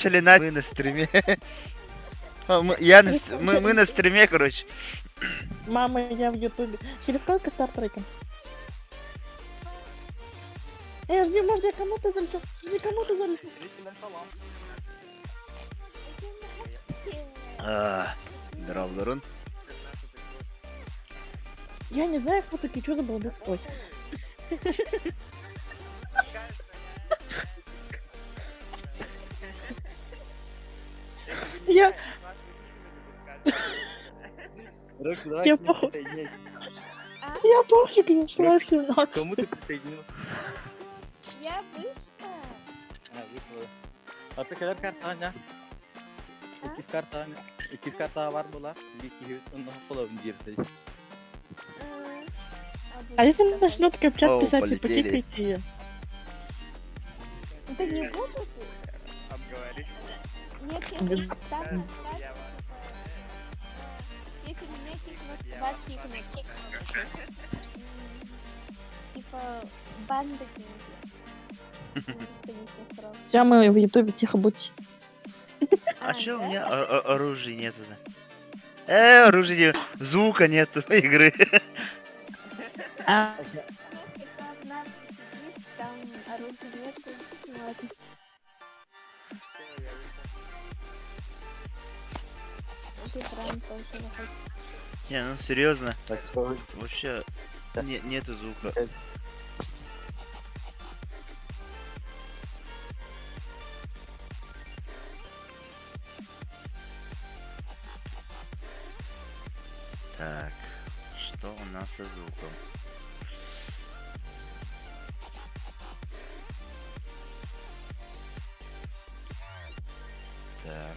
начали на... Мы на стриме. Мы на стриме, короче. Мама, я в ютубе. Через сколько старт рейтинг? Жди, может я кому-то залечу? Жди, кому-то залечу. Здорово, Дарун. Я не знаю, кто такие, что за балбес? Ой. Я... Я похуй. Я пофиг, я шла 17. Кому ты присоединил? Я вышла. Вышла. А ты kadar kartanya? İkiz kartanya var mı lan? Bir iki ondan falan girdi. А если начнут капчат О, писать, типа, полетели. кикайте ее? Да не буду. Нет, если там если меня кикнут, вас кикнут. Типа банда кинет. Все, мы в ютубе, тихо будьте. А чё у меня оружия нету? Оружия нет. Звука нету игры. А, Там оружия нету. Ладно. Ты прям только выходи. Не, ну серьезно. Так что Вообще нету звука. Так, что у нас со звуком? Так.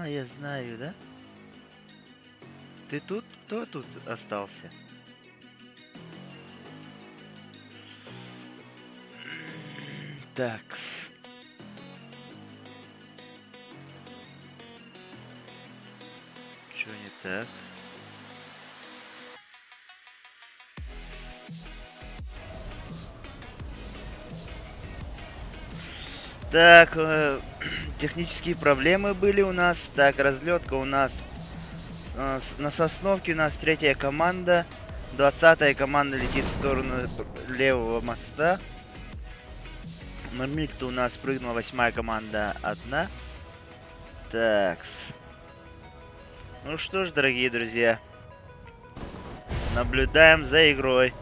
Я знаю, да? Ты тут? Кто тут остался? Такс. Чё не так? Так, технические проблемы были у нас. Так, разлетка у нас на Сосновке у нас 3-я команда. 20-я команда летит в сторону левого моста. На Мильту у нас прыгнула 8-я команда 1. Такс. Ну что ж, дорогие друзья. Наблюдаем за игрой.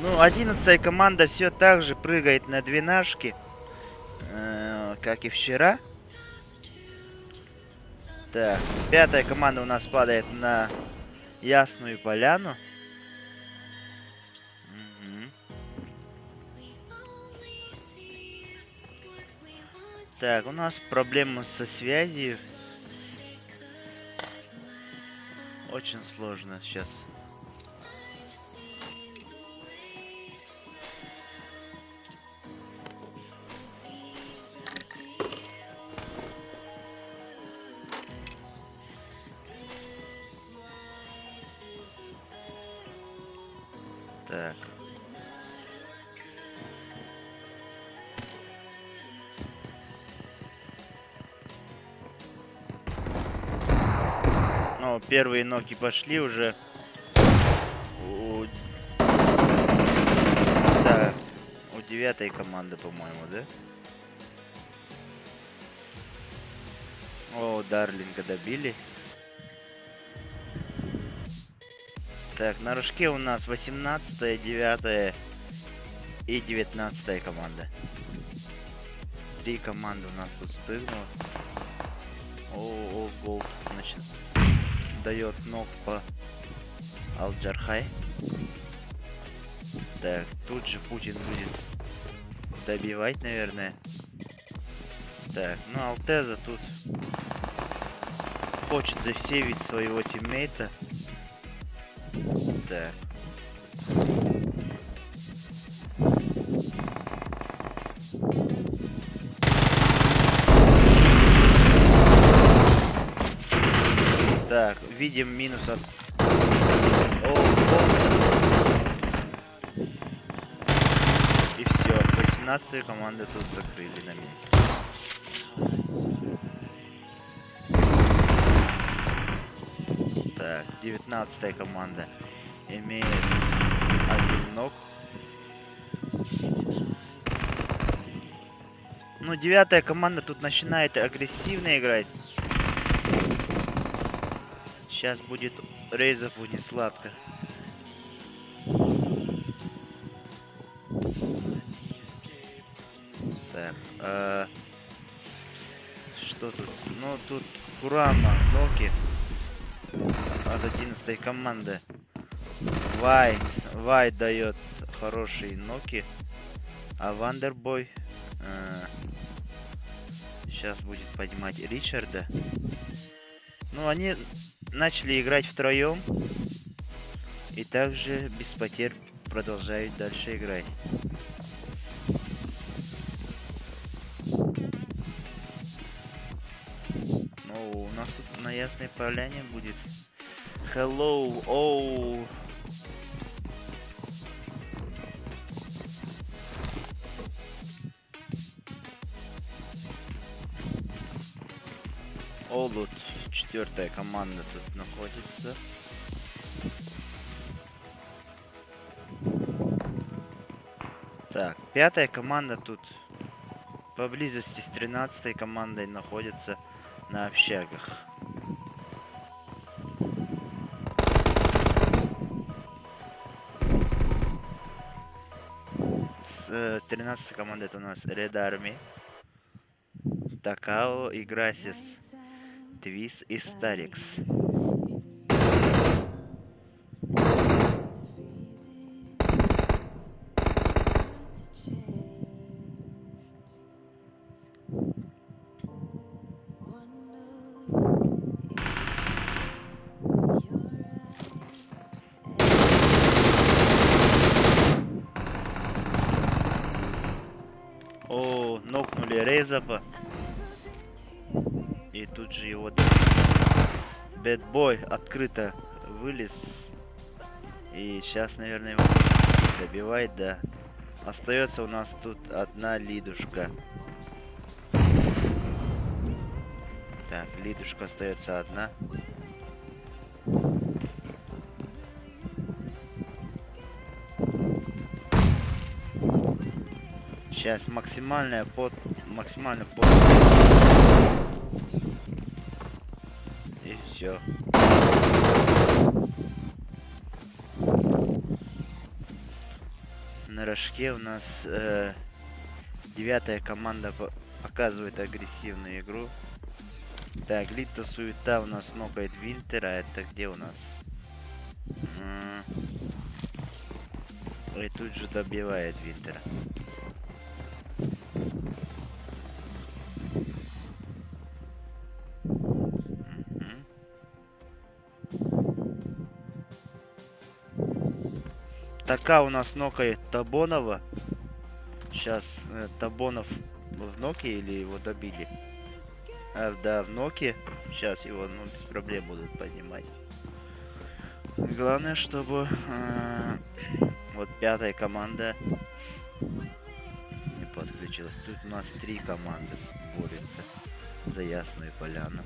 Ну, 11-я команда все так же прыгает на двенашки, как и вчера. Так, 5-я команда у нас падает на Ясную Поляну. Мгм. Так, у нас проблемы со связью. Очень сложно сейчас. Так. О, первые ноги пошли уже. Да, у 9-й команды, по-моему, да? О, Дарлинга добили. Так, на рожке у нас 18-я, 9-я и 19-я команда. 3 команды у нас тут спрыгнуло. О, Болт, значит, дает ног по Алджархай. Так, тут же Путин будет добивать, наверное. Так, ну Алтеза тут хочет засейвить своего тиммейта. Так. видим минус от... О. И все. 18-ю команду тут закрыли на месте. Так, 19-я команда имеет один ног. Ну, 9-я команда тут начинает агрессивно играть. Сейчас будет Рейзову не сладко. Так, что тут? Ну, тут Курама, Ноки от 11-й команды. Вайт дает хорошие ноки. А Вандербой сейчас будет поднимать Ричарда. Ну, они начали играть втроем. И также без потерь продолжают дальше играть. Ну, у нас тут на Ясной Поляне будет Hello, оу. Олут, 4-я команда тут находится. Так, 5-я команда тут поблизости с 13-й командой находится на общагах. С 13-й командой это у нас Red Army, Такао, Играсис, Твис и Старикс. О, нокнули Рейзапа. И тут же его Бэтбой открыто вылез. И сейчас, наверное, его добивает, да. Остается у нас тут одна лидушка. Так, лидушка остается одна. Сейчас максимальный под. И все. На рожке у нас 9-я команда показывает агрессивную игру. Так, Лита Суета у нас нокает Винтера. Это где у нас? И тут же добивает Винтера. Така у нас нокает Табонова. Сейчас Табонов в ноке или его добили? Да, в ноке. Сейчас его без проблем будут поднимать. Главное, чтобы вот 5-я команда не подключилась. Тут у нас 3 команды борются за Ясную Поляну.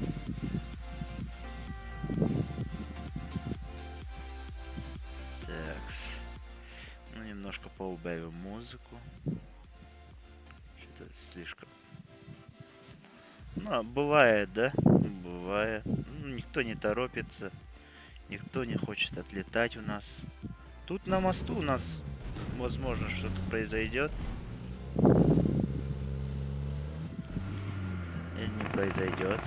Такс. Ну, немножко поубавим музыку. Что-то слишком. Ну, бывает, да? Бывает. Ну, никто не торопится. Никто не хочет отлетать у нас. Тут на мосту у нас, возможно, что-то произойдет. Или не произойдет.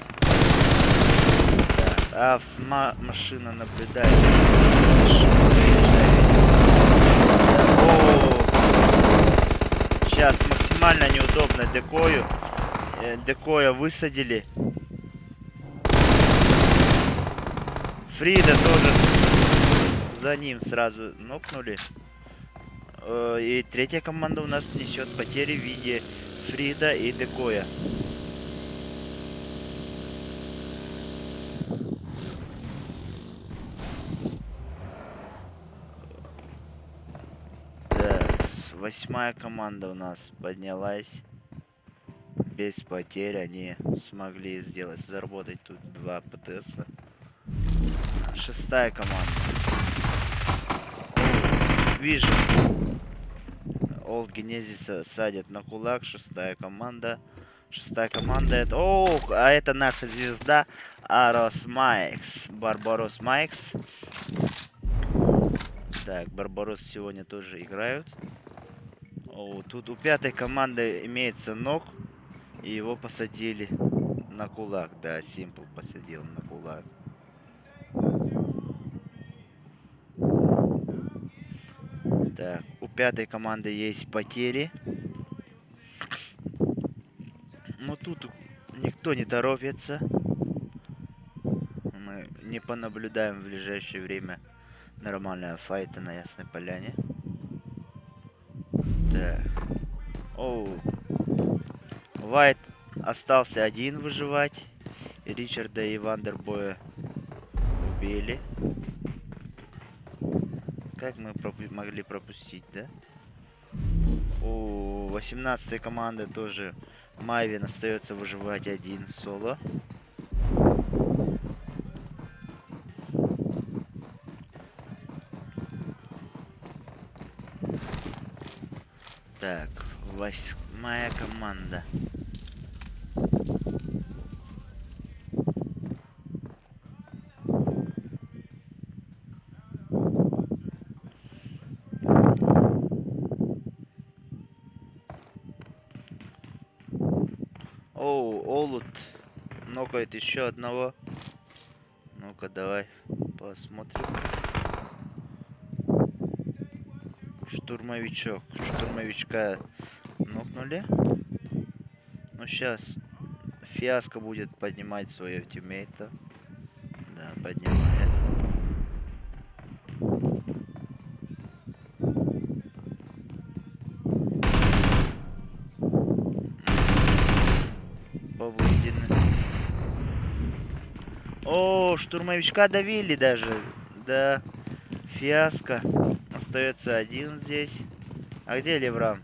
Так, машина наблюдает. Сейчас максимально неудобно декою. Декоя высадили. Фрида тоже за ним сразу нокнули. И 3-я команда у нас несет потери в виде Фрида и Декоя. 8-я команда у нас поднялась. Без потерь они смогли сделать, заработать тут 2 ПТС. 6-я команда. Вижу. Олд Генезиса садят на кулак. 6-я команда. 6-я команда это... О, а это наша звезда Арос Майкс. Барбарос Майкс. Так, Барбарос сегодня тоже играют. О, тут у 5-й команды имеется ног. И его посадили на кулак. Да, Симпл посадил на кулак. Так, у 5-й команды есть потери. Но тут никто не торопится. Мы не понаблюдаем в ближайшее время нормального файта на Ясной Поляне. Так. Оу. Вайт остался один выживать. И Ричарда и Вандербоя убили. Как мы могли пропустить, да? У 18-й команды тоже Майвин остается выживать один соло. Так, 8-я команда. Оу, Олут нокает еще одного. Ну-ка, давай посмотрим. Штурмовичок. Штурмовичка нокнули. Ну, сейчас Фиаско будет поднимать своего тиммейта. Да, поднимает. О, штурмовичка давили даже. Да. Фиаско. Остается один здесь. А где Леврам?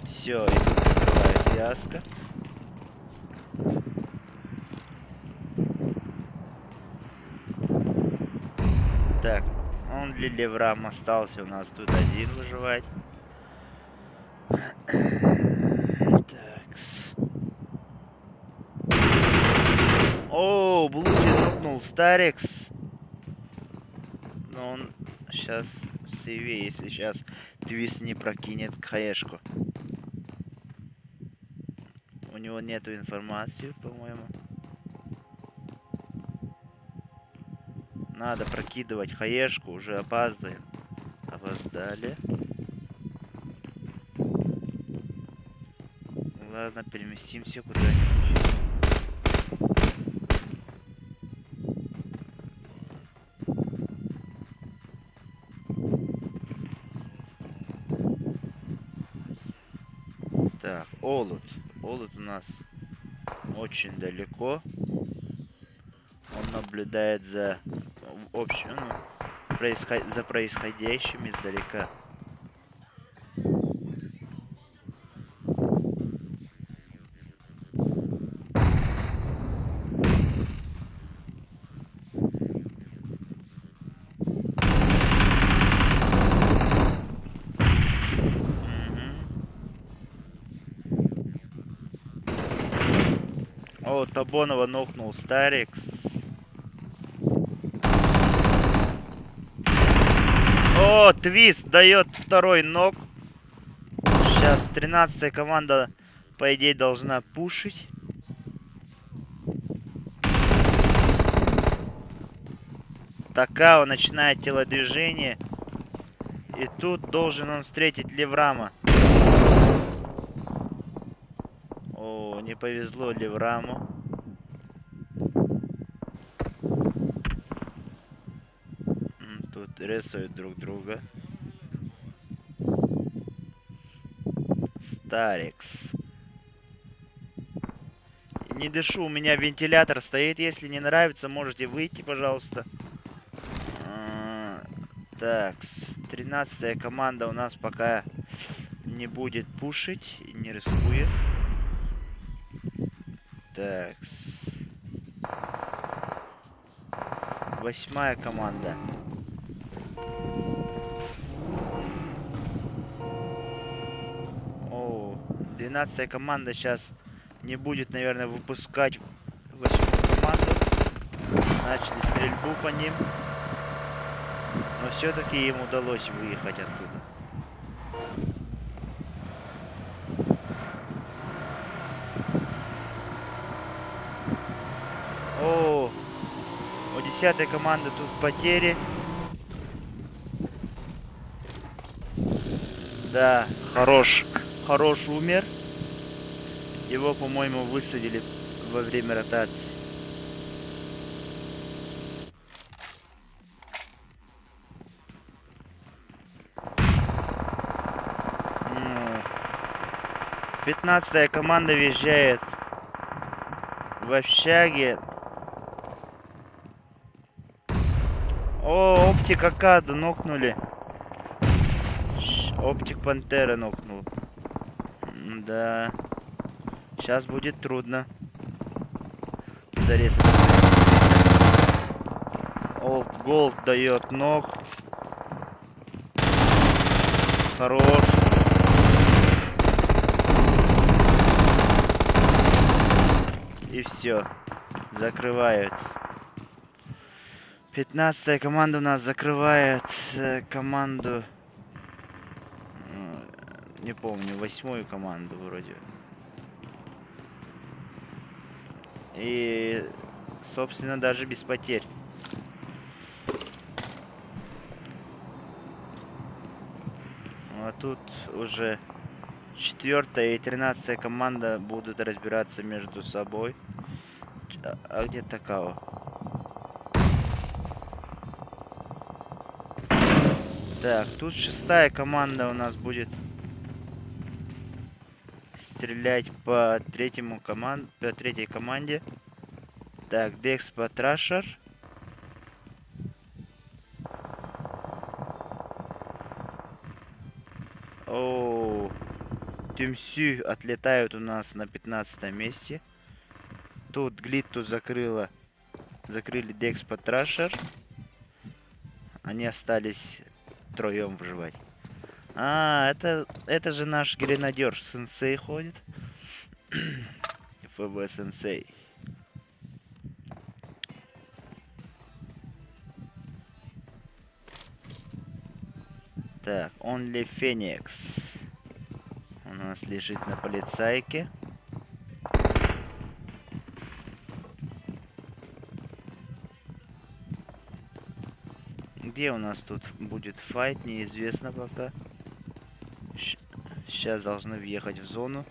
Все, и тут закрывает Фиаско. Так, он для Леврам остался у нас тут один выживать. Такс. О, Блуди нокнул Старикс. Но он сейчас в сейве, если сейчас Твист не прокинет хаешку. У него нету информации, по-моему. Надо прокидывать хаешку, уже опаздываем. Опоздали. Ладно, переместимся куда-нибудь. Так, Олут. Олут у нас очень далеко. Он наблюдает за общим, за происходящим издалека. О, Табонова нокнул Старикс. О, Твист дает второй нок. Сейчас 13-я команда, по идее, должна пушить. Такао начинает телодвижение. И тут должен он встретить Леврама. О, не повезло Левраму. Тут рисуют друг друга. Старикс. Не дышу, у меня вентилятор стоит. Если не нравится, можете выйти, пожалуйста. Так, 13 команда у нас пока не будет пушить, не рискует. Так, 8 команда. О, 12 команда сейчас не будет, наверное, выпускать 8 команду. Начали стрельбу по ним. Но все-таки им удалось выехать оттуда. О, у 10 команды тут потери. Да, хорош умер. Его, по-моему, высадили во время ротации. Ну, 15 команда въезжает в общаге. О, оптик Акаду нокнули. Оптик Пантера нокнул. Да. Сейчас будет трудно зарезать. Олд Голд дает ног. Хорош. И все. Закрывают. 15 команда у нас закрывает команду. Не помню, 8 команду вроде. И, собственно, даже без потерь. А тут уже 4 и 13 команда будут разбираться между собой. А где Такао? Так, тут 6 команда у нас будет стрелять по третьей команде. Так, Декс Патрашер. О, Тюмсю отлетают у нас на 15 месте. Тут Глитту закрыли Декс Патрашер. Они остались втроем выживать. А, это же наш гренадер Сенсей ходит. ФБ Сенсей. Так, Only Phoenix. У нас лежит на полицайке. Где у нас тут будет файт, неизвестно пока. Сейчас должны въехать в зону,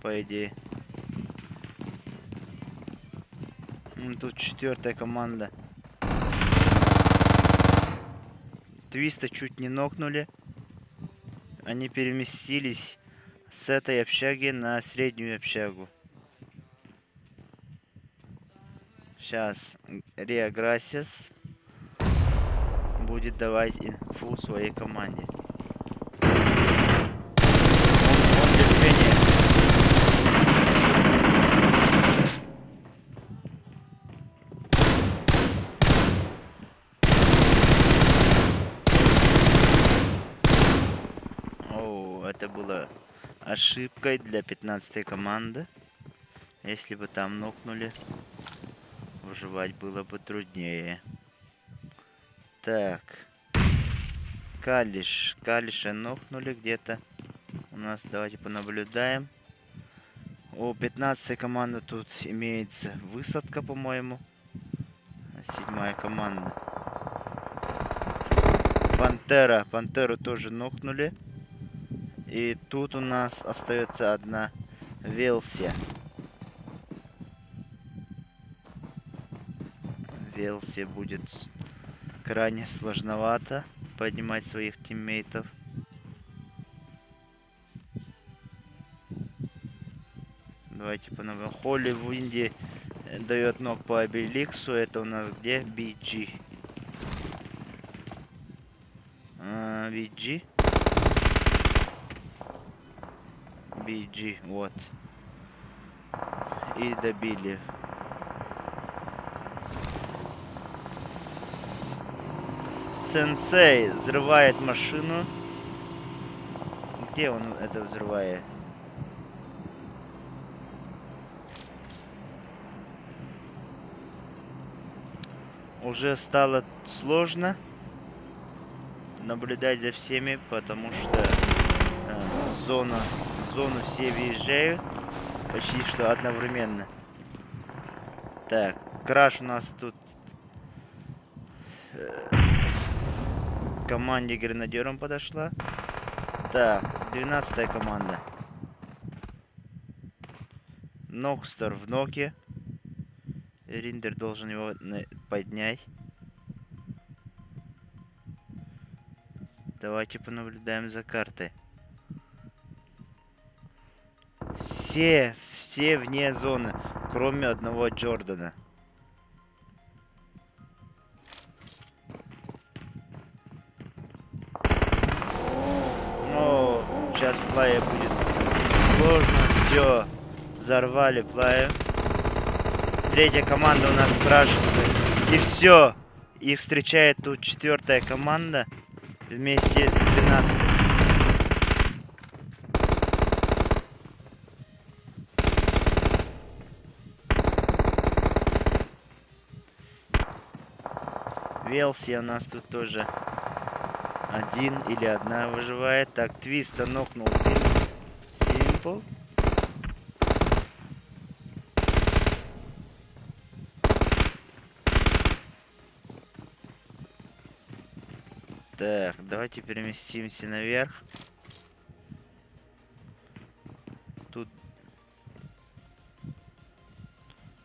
по идее. Тут 4 команда. Твиста чуть не нокнули. Они переместились с этой общаги на среднюю общагу. Сейчас Риа Грасиас будет давать инфу своей команде. Это было ошибкой для 15 команды. Если бы там нокнули, выживать было бы труднее. Так. Калиша нокнули где-то. У нас, давайте понаблюдаем. У 15 команды тут имеется высадка, по-моему. 7 команда. Пантеру тоже нокнули. И тут у нас остается одна Велсия. Велсия будет крайне сложновато поднимать своих тиммейтов. Давайте поновым. Холли в Индии дает ног по Обеликсу. Это у нас где? BG. BG. BG, вот. И добили. Сенсей взрывает машину. Где он это взрывает? Уже стало сложно наблюдать за всеми, потому что в зону все въезжают почти что одновременно. Так, краш у нас тут команде гренадером подошла. Так, 12-я команда. Нокстер в ноке. Риндер должен его поднять. Давайте понаблюдаем за картой. Все вне зоны, кроме одного Джордана. Ну, сейчас плая будет сложно. Все, взорвали плая. Третья команда у нас крашится. И все. Их встречает тут 4-я команда вместе с 13-й. Велси у нас тут тоже один или одна выживает. Так, Твиста нокнул Симпл. Так, давайте переместимся наверх. Тут...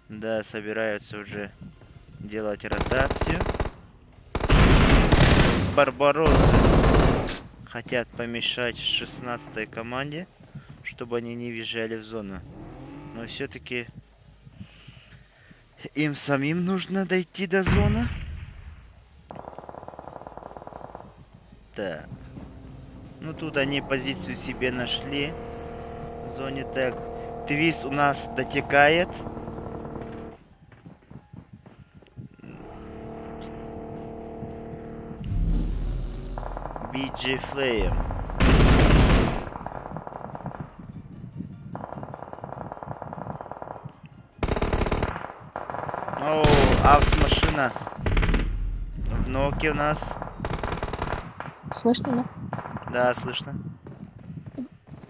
Да, собираются уже делать ротацию. Барбаросы хотят помешать 16-й команде, чтобы они не въезжали в зону. Но все-таки им самим нужно дойти до зоны. Так. Ну тут они позицию себе нашли в зоне. Так, Твист у нас дотекает. BG Flame. О, Авс машина в ноке у нас. Слышно, да? Да, слышно.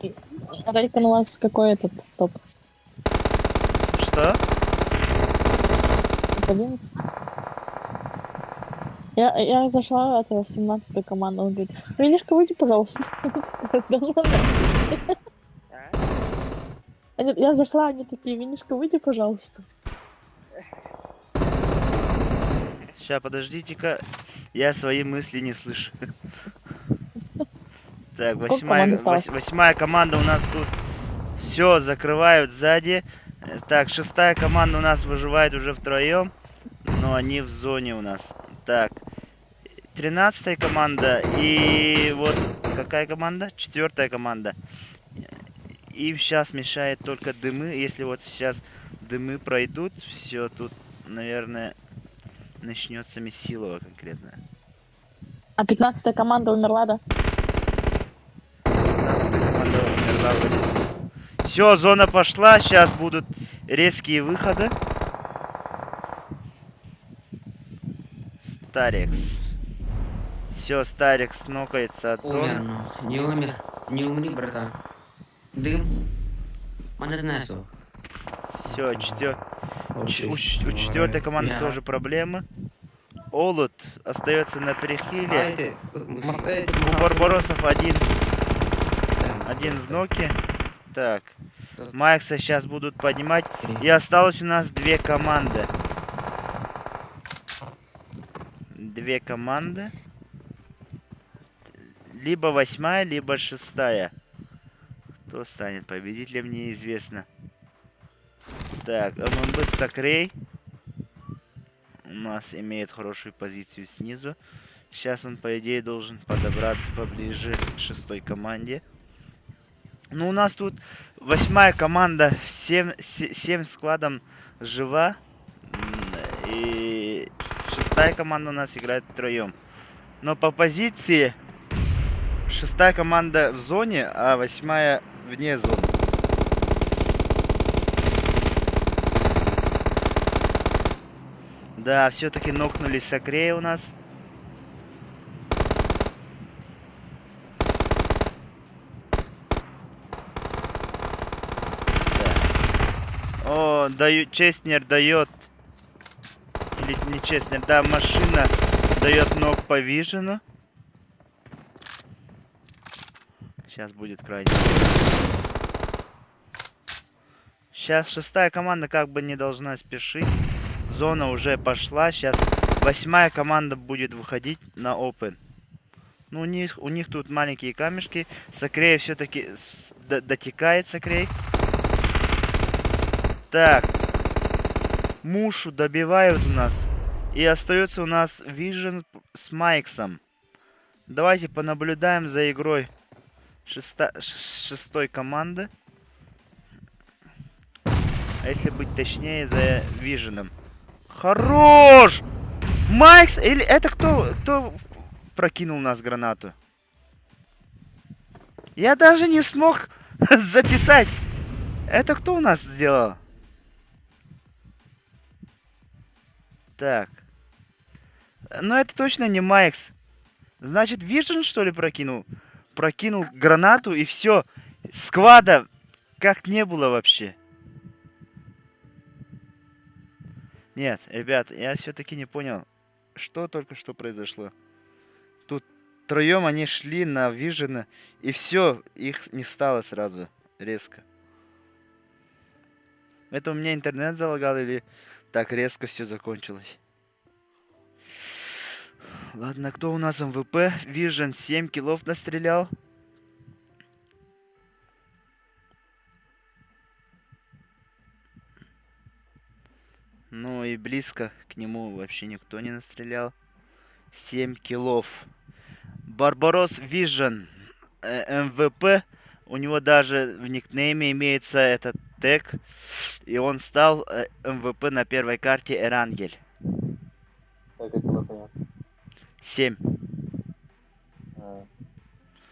Рейкон, у вас какой этот топ? Что? 11? Я зашла, это 17-ю команду, он говорит, Винишка, выйди, пожалуйста. Я зашла, они такие, Винишка, выйди, пожалуйста. Сейчас, подождите-ка. Я свои мысли не слышу. Так, восьмая команда у нас тут. Все, закрывают сзади. Так, 6-я команда у нас выживает уже втроем. Но они в зоне у нас. Так, 13-я команда и вот какая команда? 4-я команда. Им сейчас мешает только дымы. Если вот сейчас дымы пройдут, все тут, наверное, начнется месилово конкретно. А 15-я команда умерла, да? 15-я команда умерла вроде. Все, зона пошла. Сейчас будут резкие выходы. Старикс. Все, Старикс нокается от зоны. Не умер. Не умри, братан. Дым. Манернесу. Все, у 4-й команды тоже проблемы. Олут остается на перехиле. У Барбаросов один в ноке. Так. Майкса сейчас будут поднимать. И осталось у нас 2 команды. 2 команды. Либо 8-я, либо 6-я. Кто станет победителем, неизвестно. Так, ММБ Сакрей у нас имеет хорошую позицию снизу. Сейчас он, по идее, должен подобраться поближе к 6-й команде. Ну, у нас тут 8-я команда, 7 складом жива. И 6-я команда у нас играет втроем. Но по позиции 6-я команда в зоне, а 8-я вне зоны. Да, все-таки нокнули Сакрей у нас. О, Честнер дает. Или не Честнер, да, машина дает ног по Вижену. Сейчас будет крайне. Сейчас 6-я команда как бы не должна спешить. Зона уже пошла. Сейчас 8-я команда будет выходить на open. Ну, у них тут маленькие камешки. Сакрей все-таки дотекает Сакрей. Так. Мушу добивают у нас. И остается у нас Vision с Майксом. Давайте понаблюдаем за игрой 6-й команды. А если быть точнее, за Виженом. Хорош! Майкс! Или это кто прокинул у нас гранату? Я даже не смог записать. Это кто у нас сделал? Так. Но это точно не Майкс. Значит, Вижен, что ли, прокинул? Прокинул гранату и все. Сквада как не было вообще. Нет, ребят, я все-таки не понял, что только что произошло. Тут втроем они шли на Вижена, и все, их не стало сразу резко. Это у меня интернет залагал или так резко все закончилось? Ладно, кто у нас МВП? Vision 7 киллов настрелял. Ну и близко к нему вообще никто не настрелял. 7 киллов. Барбарос Vision МВП. У него даже в никнейме имеется этот тег. И он стал МВП на первой карте Эрангель. Как это было понятно? 7.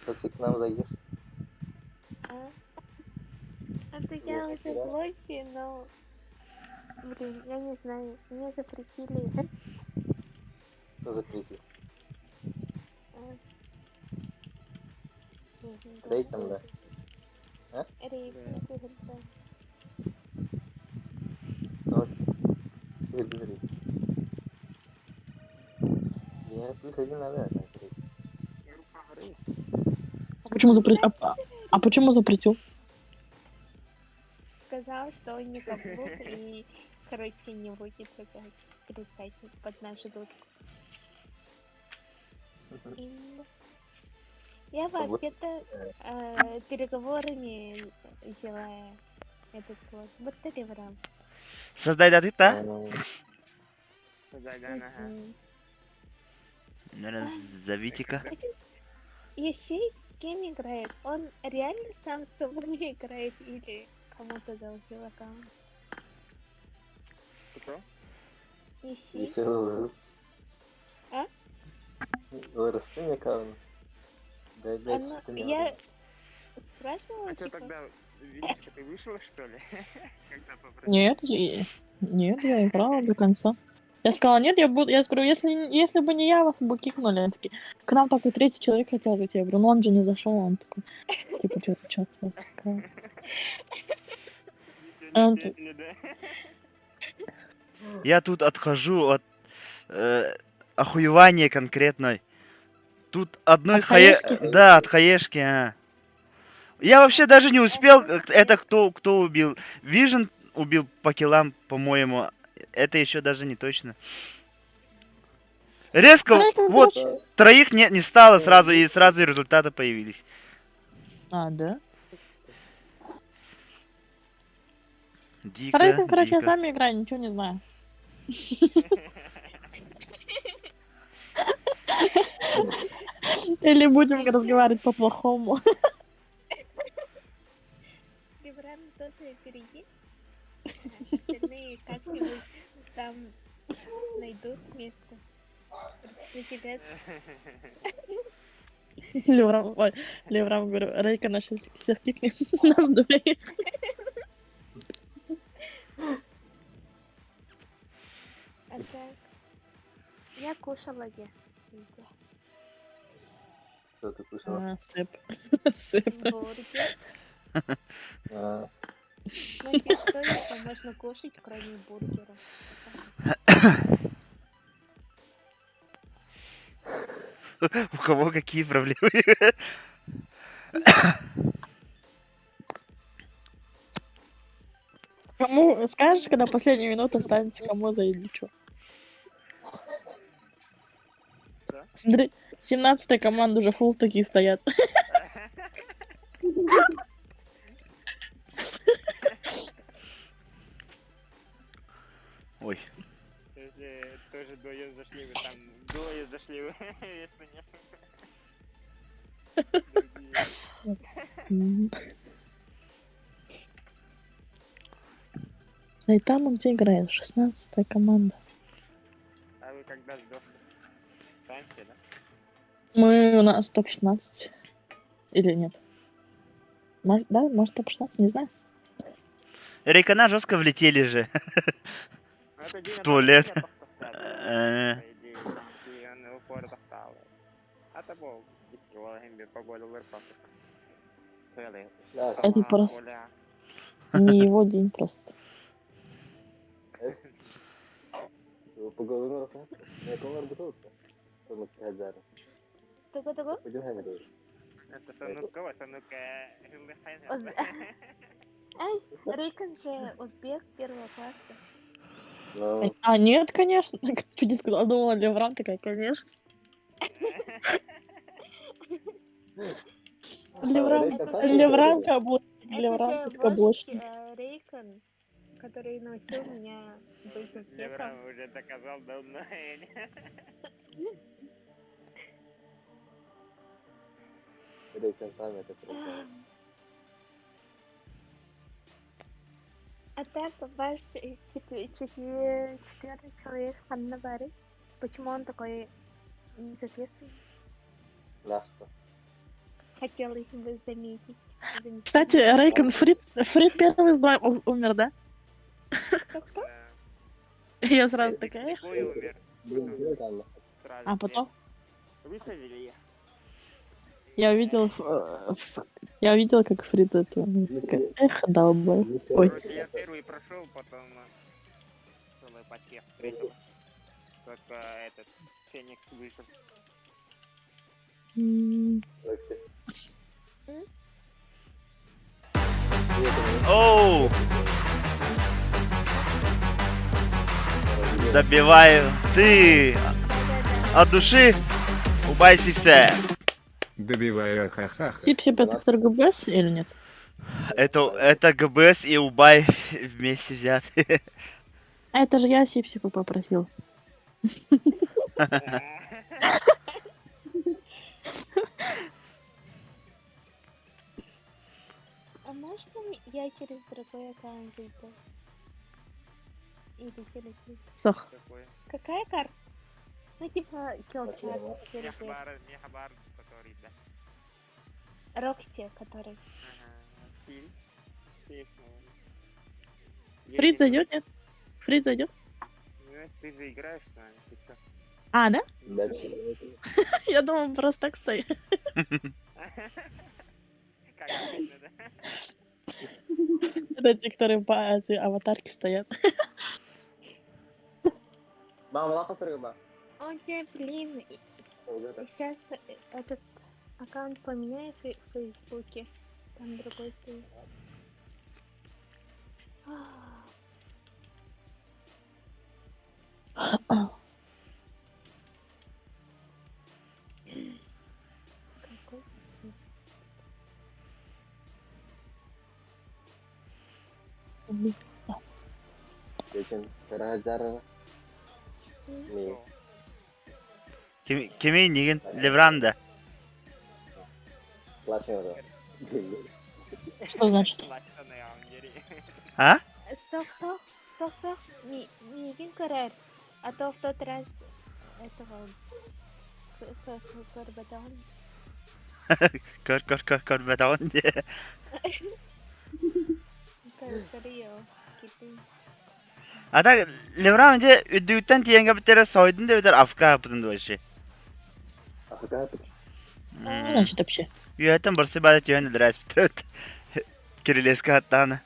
Токсик, к нам зайдешь? Это я уже в блоке, но... Блин, я не знаю, мне запретили. Что запретил? Да. Рейд там, да? А? Рейд, да. Вот. Говори. Я приходи надо, А почему запретил? А почему запретил? Сказал, что он не каблук и, короче, не будет писать под нашу дудку. И я вообще-то переговорами взяла этот вот. Вот ты врал. Создай даты, да? Наверное, зовите-ка. Ещей с кем играет? Он реально сам с собой играет или кому-то заложил аккаунт? Кто? Ещей? Еще заложил. А? Расскажи мне аккаунт. Дай, Она... что-то мне Я надо. спрашивала, А что типа... тогда, Величко, ты вышел, что ли? Когда попросил? Нет, я играла до конца. Я сказала, нет, я говорю, если бы не я, вас бы кикнули. Они такие, к нам так-то третий человек хотел зайти. Я говорю, ну он же не зашел, он такой, типа, что-то такое. Я тут отхожу от охуевания конкретной. Тут одной От хаешки? Да, от хаешки, Я вообще даже не успел. Это кто убил? Vision убил по киллам, по-моему. Это еще даже не точно. Резко, Поэтому, вот, короче- троих не стало сразу, и сразу результаты появились. А, да? Дико, Рейтинг, короче, я дико. сами играю, ничего не знаю. Или будем разговаривать по-плохому. Лебран тоже впереди. Остальные как-нибудь там найдут место. Распределят. Леврам, ой, Леврам, говорю, Рейка наша всех кикнет нас двоих. А так, я кушала я. Что ты кушала? Сэп. Сэп. Бургер. А, Знаете, что еще можно кушать, кроме бургера? У кого какие проблемы? Кому скажешь, когда последнюю минуту останется, кому заедет что? Да? Смотри, 17-я команда уже фулл такие стоят. Ой. Если тоже двое зашли вы, там двое зашли вы, если нет. Другие. Сайтама где играет? 16-я команда. А вы когда сдохли? Танки, да? Мы у нас топ-16. Или нет? Да, может топ-16, не знаю. Рейкана жестко влетели же. Ну, это Дима туалет. тоже меня поставил, по идее, и он его упор поставил. А то был психологами погоду вырпал. да, Это просто не его день просто. Поголовно рахмат. Я комар бутылка. Сонук Хазар. Того-того? Пойдем хамидор. Это Санукова, Санука Ай, Рейкон же узбек первого класса. Ну, А, нет, конечно. Чуть не сказала, думала, Левран такая, конечно. Левран, Рейка это сами Левран говорили? каблучник, Левран Это тут же каблучник. вождь Рейкон, который научил меня быть узбеком. Леврам уже доказал давно. Рейка сами это признали. А так, ваш четвертый человек Ханнабари, почему он такой несоответственный? Ласка. Хотелось бы заметить. Кстати, Рейкон Фрид первый из два умер, да? Кто? Я сразу такая, эх. Такой умер. Блин, делай там. Сразу. А потом Высадили. я увидел, я увидел, как Фрид это, такая, эх, долбой. Ой. Короче, я первый прошел, потом целый пакет встретил. Только этот Феникс вышел. Алексей. Оу! Добиваю. Ты от души убай сивце. Добиваю ха-ха. Сип-сип это кто ГБС или нет? Это ГБС и убай вместе взяты. А это же я Сип-сипа попросил. А можно я через другой аккаунт зайду? Или через... Сох. Такой. Какая карта? Ну, типа, киллчат. Мехабар, который, да. Рокси, который. Ага. Стиль. Сейф, наверное. Фрид Если- зайдет, нет? Фрид зайдет? Ну, ты же играешь с нами, ты чё? А, да? Дальше. Я думал, просто так стоит. Как обычно, да? Это те, которые по эти аватарки стоят. Мама, лапа рыба. Окей, блин, сейчас этот аккаунт поменяю в Фейсбуке. Там другой стоит. Какой? Lekin Hajara. Не. Кеми нигин Левранда. Лачнего. Что значит? Лачный ангери. А? Сох, не карар. А то в тот раз этого Корбатон. Көрбетауын де. Корио. Киты. Ата леврам де үдүттен тиенге битере сойдун да битер афка апытынды вообще. Африканцы. Что значит вообще? Юэтен борсы бада тиен драйс битерет. Кириллеска аттаны.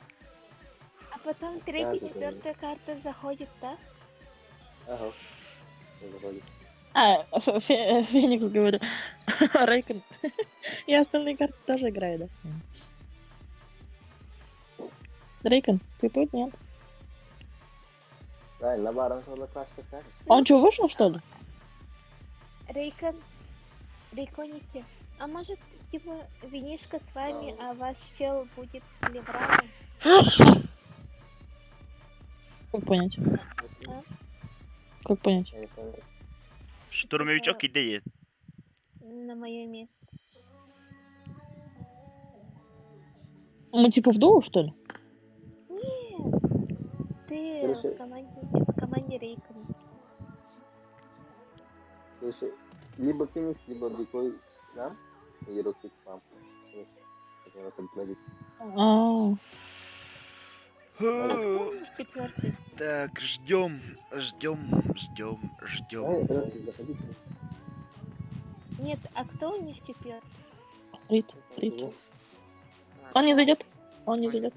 А потом третья, четвертая карта заходит, да? Ага. Заходит. А, Феникс, говорю. Рейкен. И остальные карты тоже играют, да? Рейкен, ты тут, нет? Да, на баран сюда классика карта. Он что, вышел, что ли? Рейконите. А может, типа, винишка с вами, а ваш чел будет левравым? Как понять? А? Как понять? Я не помню. Штурмовичок киде. На мое место. Мы типа в дуо, что ли? Нет. Ты Хорошо. в команде Рейкона. Слушай, либо финиш, либо дикой нам, и Роксик вам. Это надо смотреть. А, Четвертый. Так, ждем. Ай, Роксик, заходите. Нет, а кто у них четвертый? Фрид. Он не зайдет? Он не зайдет.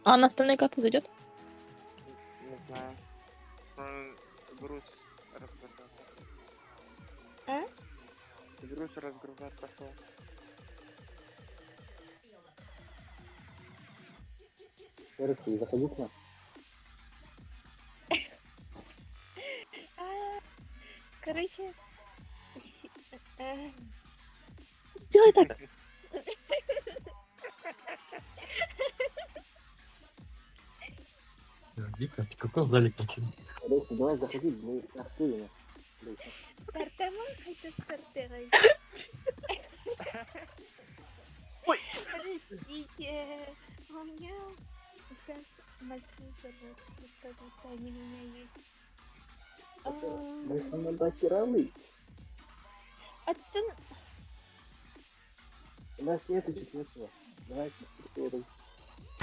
А на остальные карты зайдет? Не знаю. Он груз разгружать. А? Груз разгружать пошел. Роксик, заходи к нам. Короче, Делай так. Вика, ты какой в зале кончил? Роксик, давай заходи, мы активны. стартовал хотя стартовать. Ой. Подождите, у меня сейчас мессенджер, потому что они у меня есть. Мы с ним атаки равны. У нас нету четвертого. Давайте четвертый.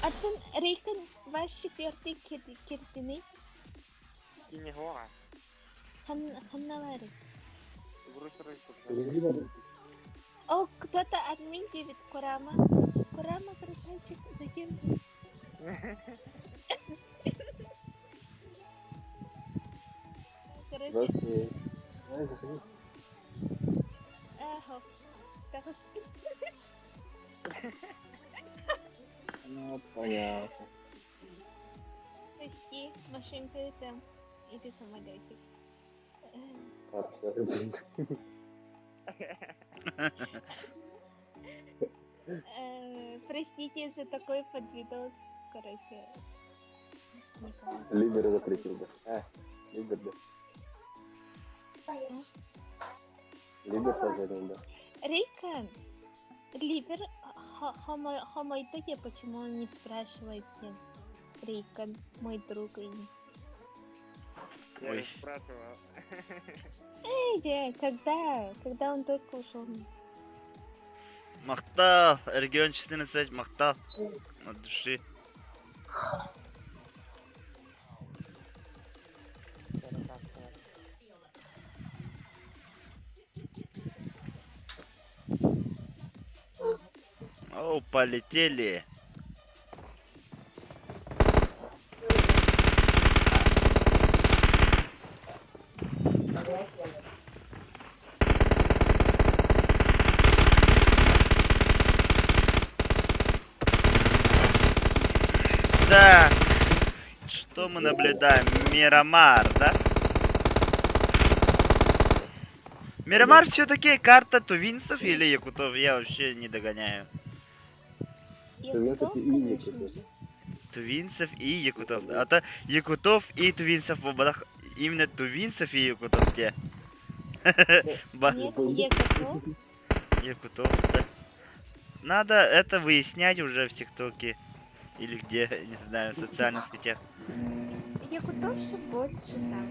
Атын Рейкон, ваш четвертый кирпины, Кинегора. Ханнавари. Груз разгружать. Либо О, кто-то админ 9 Курама. Курама, красавчик, зачем? Короче, Роксик, давай заходи. ага. Так, Ну, понятно. почти машинка это или самолетик. Хорошо. Простите за такой подвидос, короче. Никому. Лидера запретил, да. Лидер, да. Лидер пожалел, да. Рейкон, Лидер, хамой-то я почему не спрашиваете? Рейкон, мой друг. Я Ой. его спрашивал. Когда он только ушел? Мақтал, регион численность мақтал. От души. О, полетели. Да. Что мы наблюдаем? Мирамар, да? Мирамар все-таки карта тувинцев или якутов? Я вообще не догоняю. Тувинцев и якутов. Тувинцев и якутов. А то якутов и тувинцев побадах. Именно тувинцев и якутов те. Нет, я готов. Якутов, да. Надо это выяснять уже в ТикТоке. Или где, не знаю, в социальных сетях. Якутовцы больше там.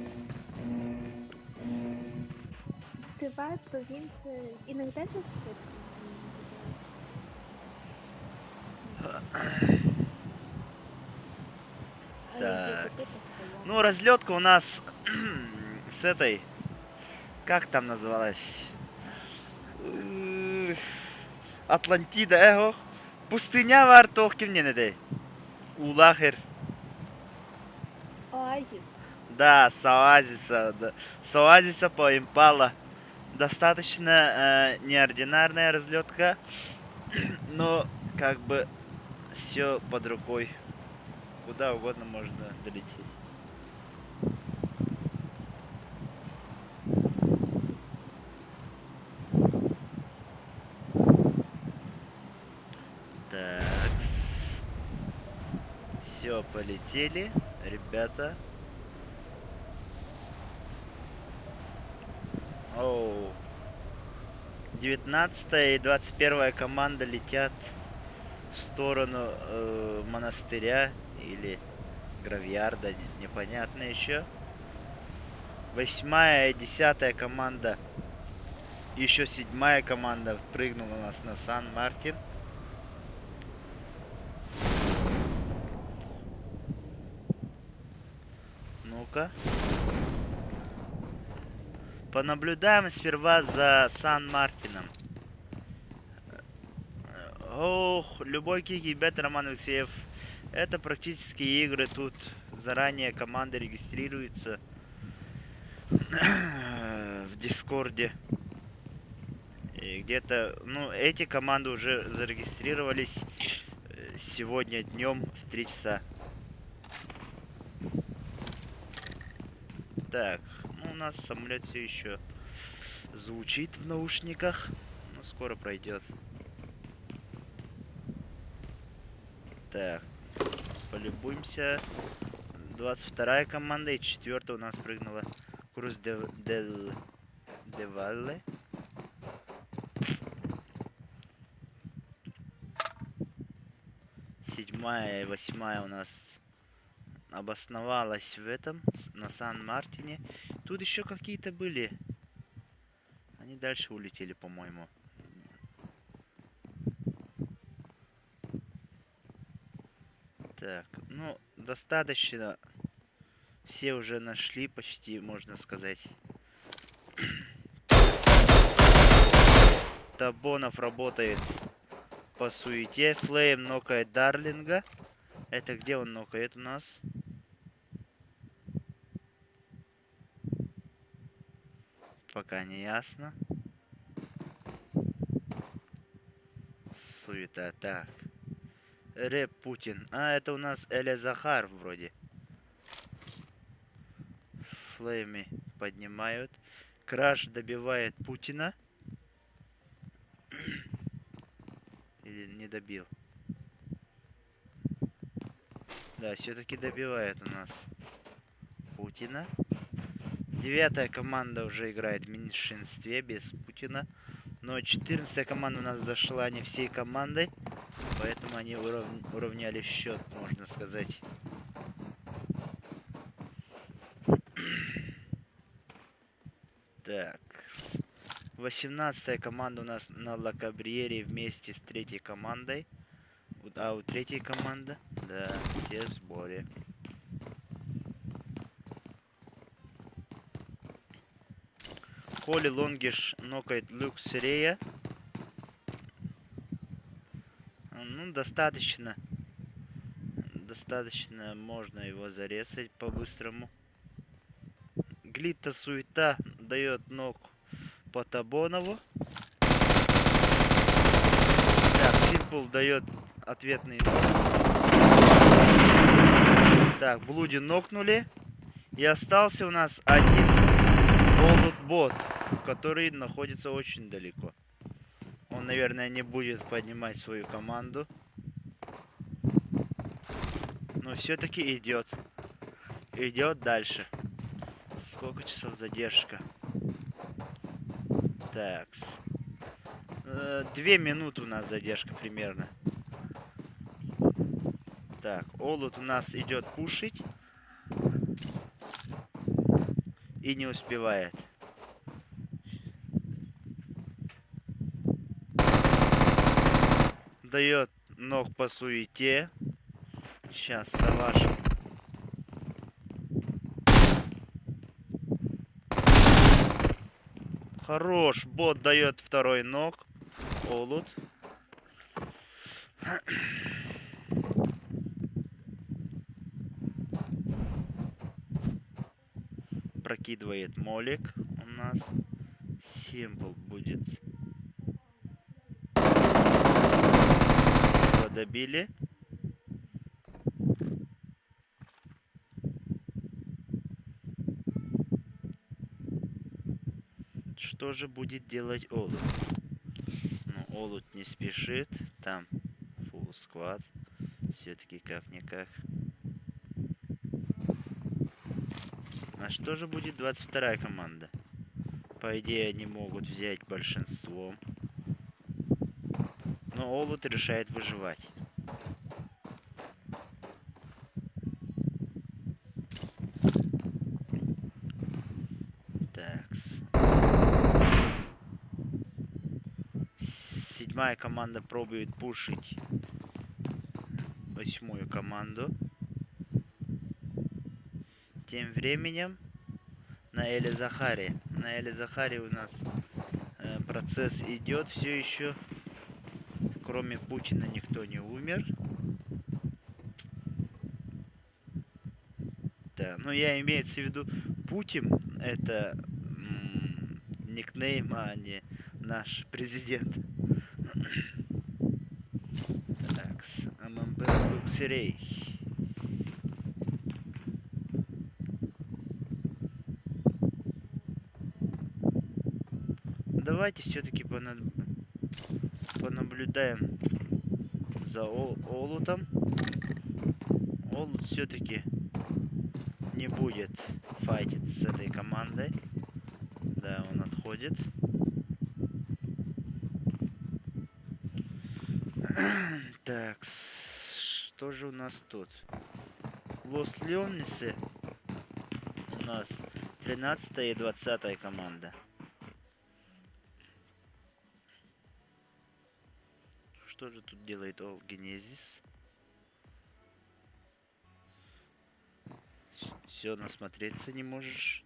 Бывают провинции, иногда это Так. Ну, разлетка у нас с этой. Как там называлась? Атлантида, эго. Пустыня var Тохкивненедей. Улахер. оазис. Да, с оазиса. Да. С оазиса по Импала. Достаточно неординарная разлетка. Но как бы все под рукой. Куда угодно можно долететь. Так. Все, полетели, ребята. Оу. 19 и 21 команда летят в сторону монастыря или гравьярда, непонятно еще. 8 и 10 команда, еще 7 команда прыгнула у нас на Сан-Мартин. Ну-ка. Понаблюдаем сперва за Сан-Мартином. Ох, любой кик и бет, Роман Алексеев. Это практически игры. Тут заранее команды регистрируются в Дискорде. И где-то, ну, эти команды уже зарегистрировались сегодня днем в 3 часа. Так, ну у нас самолет все еще звучит в наушниках, но скоро пройдет. Так, полюбуемся. 22 команда и 4 у нас прыгнула Круз де Валле. Седьмая и 8 у нас обосновалась в этом, на Сан-Мартине. Тут еще какие-то были. Они дальше улетели, по-моему. Так, ну, достаточно. Все уже нашли, почти, можно сказать. Табонов работает по суете. Флейм нокает Дарлинга. Это где он нокает у нас? Пока не ясно. Суета. Так. Рэп Путин. А, это у нас Эля Захар вроде. Флейми поднимают. Краш добивает Путина. Или не добил? Да, все-таки добивает у нас Путина. 9 команда уже играет в меньшинстве без Путина. Но 14 команда у нас зашла не всей командой. Поэтому они уравняли счет, можно сказать. Так. 18 команда у нас на Лакабриере вместе с 3 командой. А у 3 команда, да, все в сборе. Коли Лонгиш нокает Люксерея. Ну, достаточно. Достаточно можно его зарезать по-быстрому. Глитта Суета дает ног по Табонову. Так, Симпл дает ответный ног. Так, Блуди нокнули. И остался у нас один Болут-бот, который находится очень далеко. Он, наверное, не будет поднимать свою команду. Но все-таки идет. Идет дальше. Сколько часов задержка? Такс. 2 минуты у нас задержка примерно. Так, Олут у нас идет пушить. И не успевает. Дает ног по суете. Сейчас Саваш. Хорош. Бот дает второй ног. Олут. Прокидывает молик у нас. Символ будет. Его добили. Что же будет делать Олут? Ну, Олут не спешит. Там фулл сквад. Все-таки как-никак. А что же будет 22-я команда? По идее, они могут взять большинством. Но Олут решает выживать. Такс. 7-я команда пробует пушить 8-ю команду. Тем временем на Эле Захари. На Эле Захари у нас процесс идет все еще. Кроме Путина никто не умер. Да, но я имеется в виду Путин это никнейм, а не наш президент. Так, ММБ Луксерей. Давайте все-таки понаблюдаем за Олутом. Олут все-таки не будет файтить с этой командой. Да, он отходит. Так, что же у нас тут? Лос Леонисы у нас 13-я и 20-я команда. Что же тут делает All Genesis? Все, насмотреться не можешь.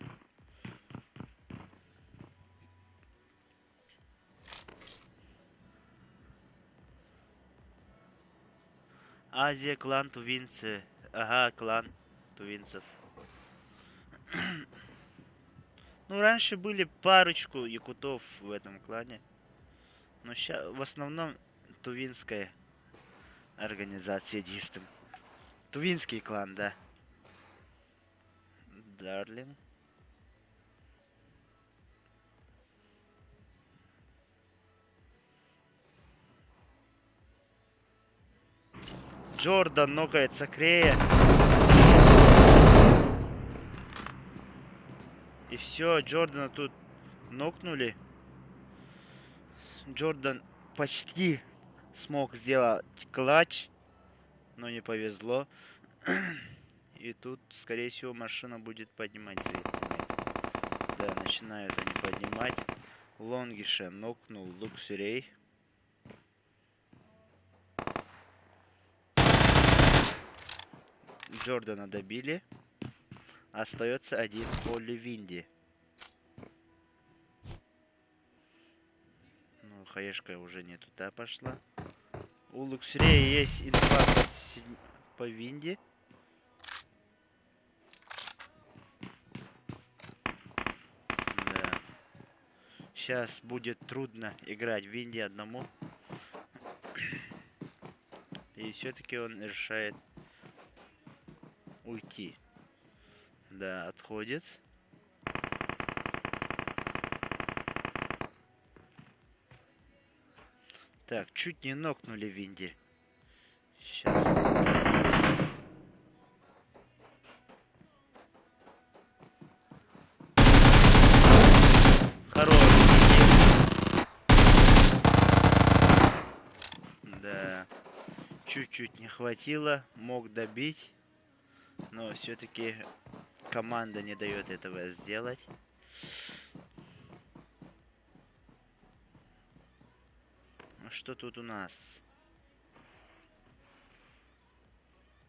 Азия, клан тувинцы. Ага, клан тувинцев. Ну, раньше были парочку якутов в этом клане. Но сейчас в основном тувинская организация действует. Тувинский клан, да. Дарлин. Джордан нокается Крея. И все, Джордана тут нокнули. Джордан почти смог сделать клатч, но не повезло. И тут, скорее всего, машина будет поднимать свои тиммейты. Да, начинают они поднимать. Лонгиша нокнул Луксерей. Джордана добили. Остается один Холли Винди. Ну, хаешка уже не туда пошла. У Луксерея есть инфа по Винди. Да. Сейчас будет трудно играть Винди одному. И все-таки он решает уйти. Да, отходит. Так, чуть не нокнули Винди. Сейчас. Хорош. чуть-чуть не хватило, мог добить, но все-таки команда не дает этого сделать. А что тут у нас?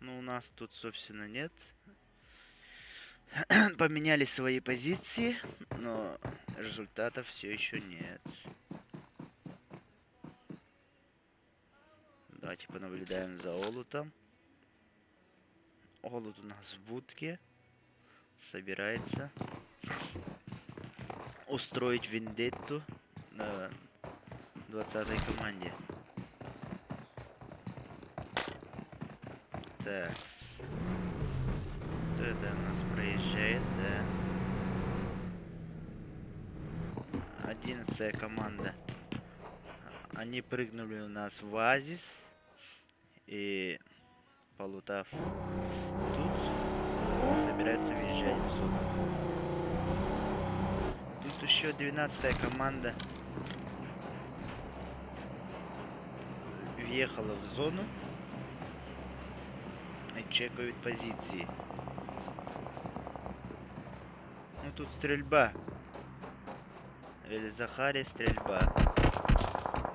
Ну, у нас тут, собственно, нет. Поменяли свои позиции, но результатов все еще нет. Давайте понаблюдаем за Олутом. Олут у нас в будке. Собирается устроить вендетту на 20-й команде. Такс. Кто это у нас проезжает, да? 11-я команда. Они прыгнули у нас в оазис. И полутав тут, собираются въезжать в зону. Тут еще 12-я команда въехала в зону и чекают позиции. Ну тут стрельба. Или Захаре стрельба.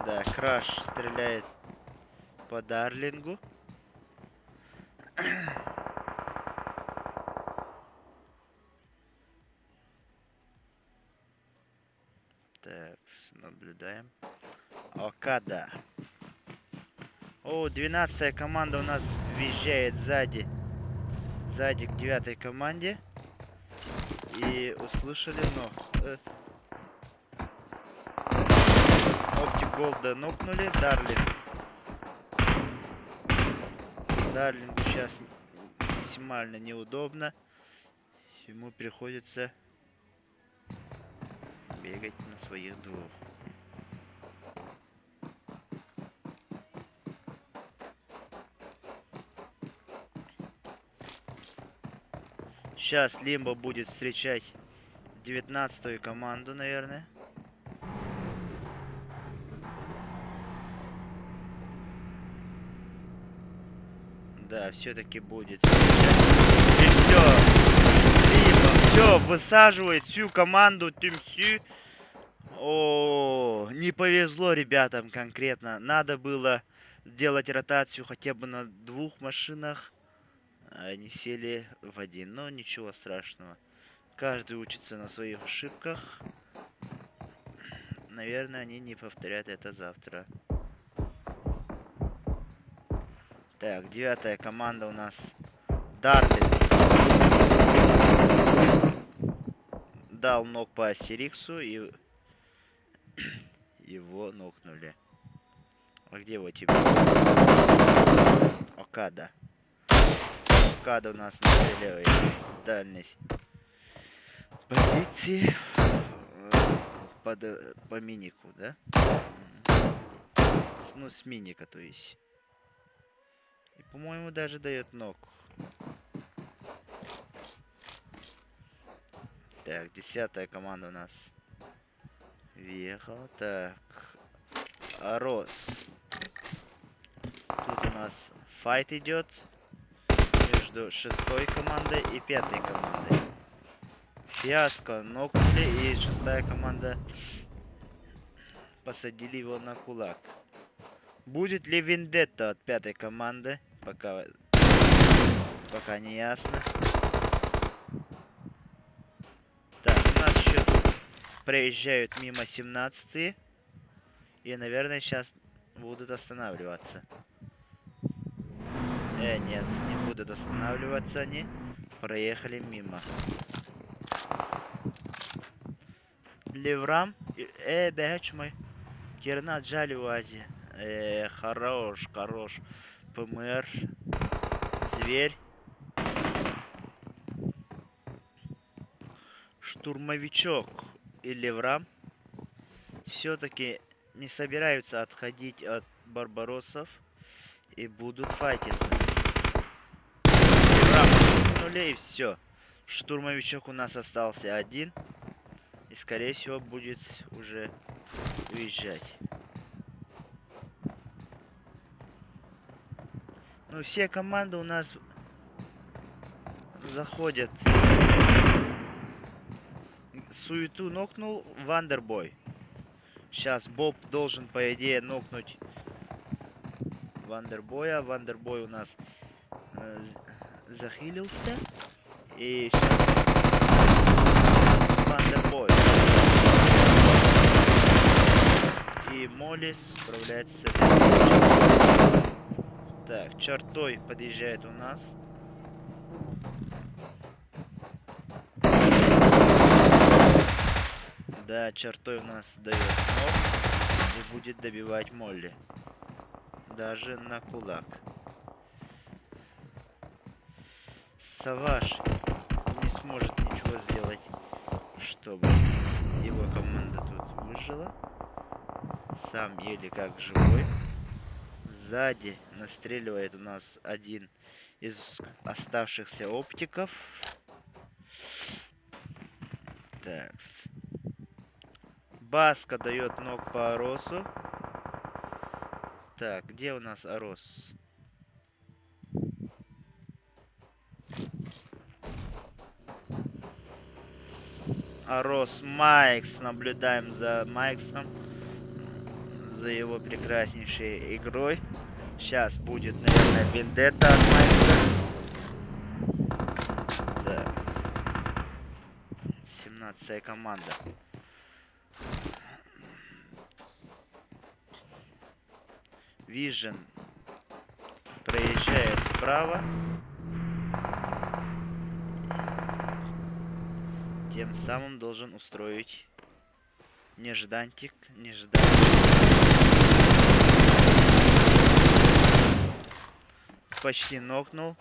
Да, Краш стреляет по Дарлингу. Так, наблюдаем. Окада. О, 12-я команда у нас въезжает сзади. Сзади к 9-й команде. И услышали, но... Оптик Голда нокнули. Дарлингу сейчас максимально неудобно. Ему приходится бегать на своих двух. Сейчас Лимбо будет встречать 19-ю команду, наверное. Да, все-таки будет встречать. И все. Лимбо все высаживает всю команду Тимсю. О, не повезло ребятам конкретно. Надо было делать ротацию хотя бы на 2 машинах. Они сели в 1, но ничего страшного. Каждый учится на своих ошибках. Наверное, они не повторят это завтра. Так, 9-я команда у нас. Дарлинг дал ног по Астериксу и его нокнули. А где его теперь? Окада. Окада у нас настреливает с дальней позиции по минику, да? Ну, с миника, то есть. И, по-моему, даже дает ног. Так, 10-я команда у нас въехала. Так, Рос. Тут у нас файт идет между 6-й командой и 5-й командой. Фиаско нокнули, и 6-я команда посадили его на кулак. Будет ли вендетта от 5-й команды? Пока не ясно. Так, у нас еще тут проезжают мимо 17-е. И, наверное, сейчас будут останавливаться. Нет, не будут останавливаться они. Проехали мимо. Леврам. Бэч мой. Кирна отжали в Азии. Хорош. ПМР. Зверь. Штурмовичок и Леврам все-таки не собираются отходить от барбаросов и будут файтиться. Леврам и все. Штурмовичок у нас остался один. И, скорее всего, будет уже уезжать. Ну, все команды у нас заходят. Суету нокнул Вандербой. Сейчас Боб должен, по идее, нокнуть Вандербоя. Вандербой у нас захилился. И сейчас Вандербой. И Молли справляется с этой задачей. Так, чертой подъезжает у нас. Да, чертой у нас дает ног и будет добивать Молли. Даже на кулак. Саваш не сможет ничего сделать, чтобы его команда тут выжила. Сам еле как живой. Сзади настреливает у нас один из оставшихся оптиков. Так. Баска дает ног по Аросу. Так, где у нас Арос? Арос Майкс. Наблюдаем за Майксом. За его прекраснейшей игрой. Сейчас будет, наверное, вендетта от Майкса. Так. 17-я команда. Vision проезжает справа. Тем самым должен устроить неждантик. Почти нокнул.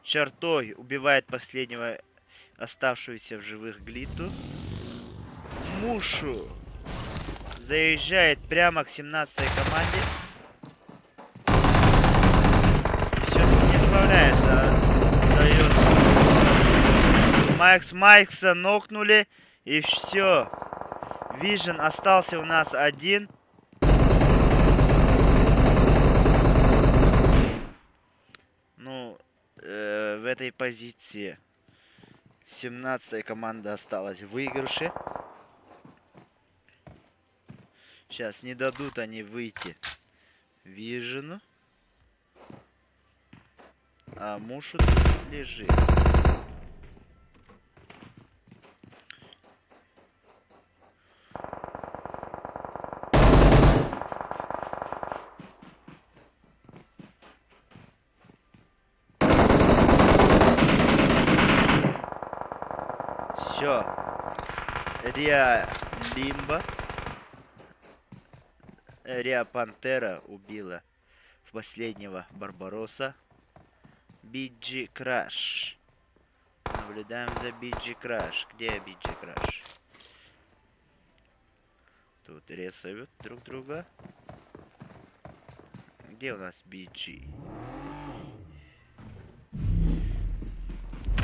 Чертой убивает последнего оставшегося в живых Глиту. Мушу заезжает прямо к 17-й команде. Все-таки не справляется. Дает. Майкса нокнули. И все. Vision остался у нас один. Ну, в этой позиции 17-я команда осталась в выигрыше. Сейчас не дадут они выйти Vision. А Мушу лежит. Все. Риа Лимба. Риа Пантера убила последнего Барбароса. BG Crash. Наблюдаем за BG Crash. Где BG Crash? Тут рисуют друг друга. Где у нас BG?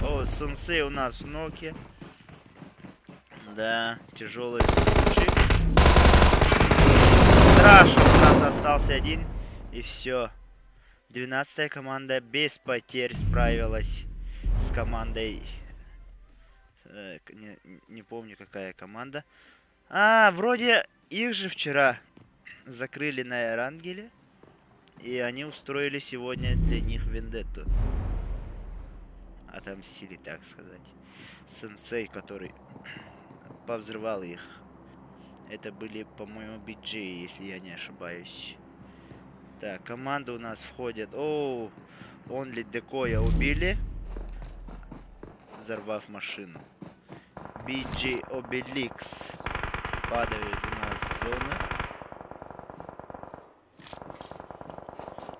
О, Сенсей у нас в ноке. Да, тяжелый случай. Страшно, у нас остался один. И все. 12-я команда без потерь справилась с командой. Не помню, какая команда. А, вроде их же вчера закрыли на Эрангеле. И они устроили сегодня для них вендетту. Отомстили, так сказать. Сенсей, который повзрывал их. Это были, по-моему, BG, если я не ошибаюсь. Так, команда у нас входит. Оу, Only Декоя убили, взорвав машину. BG Obelix падает у нас с зоны.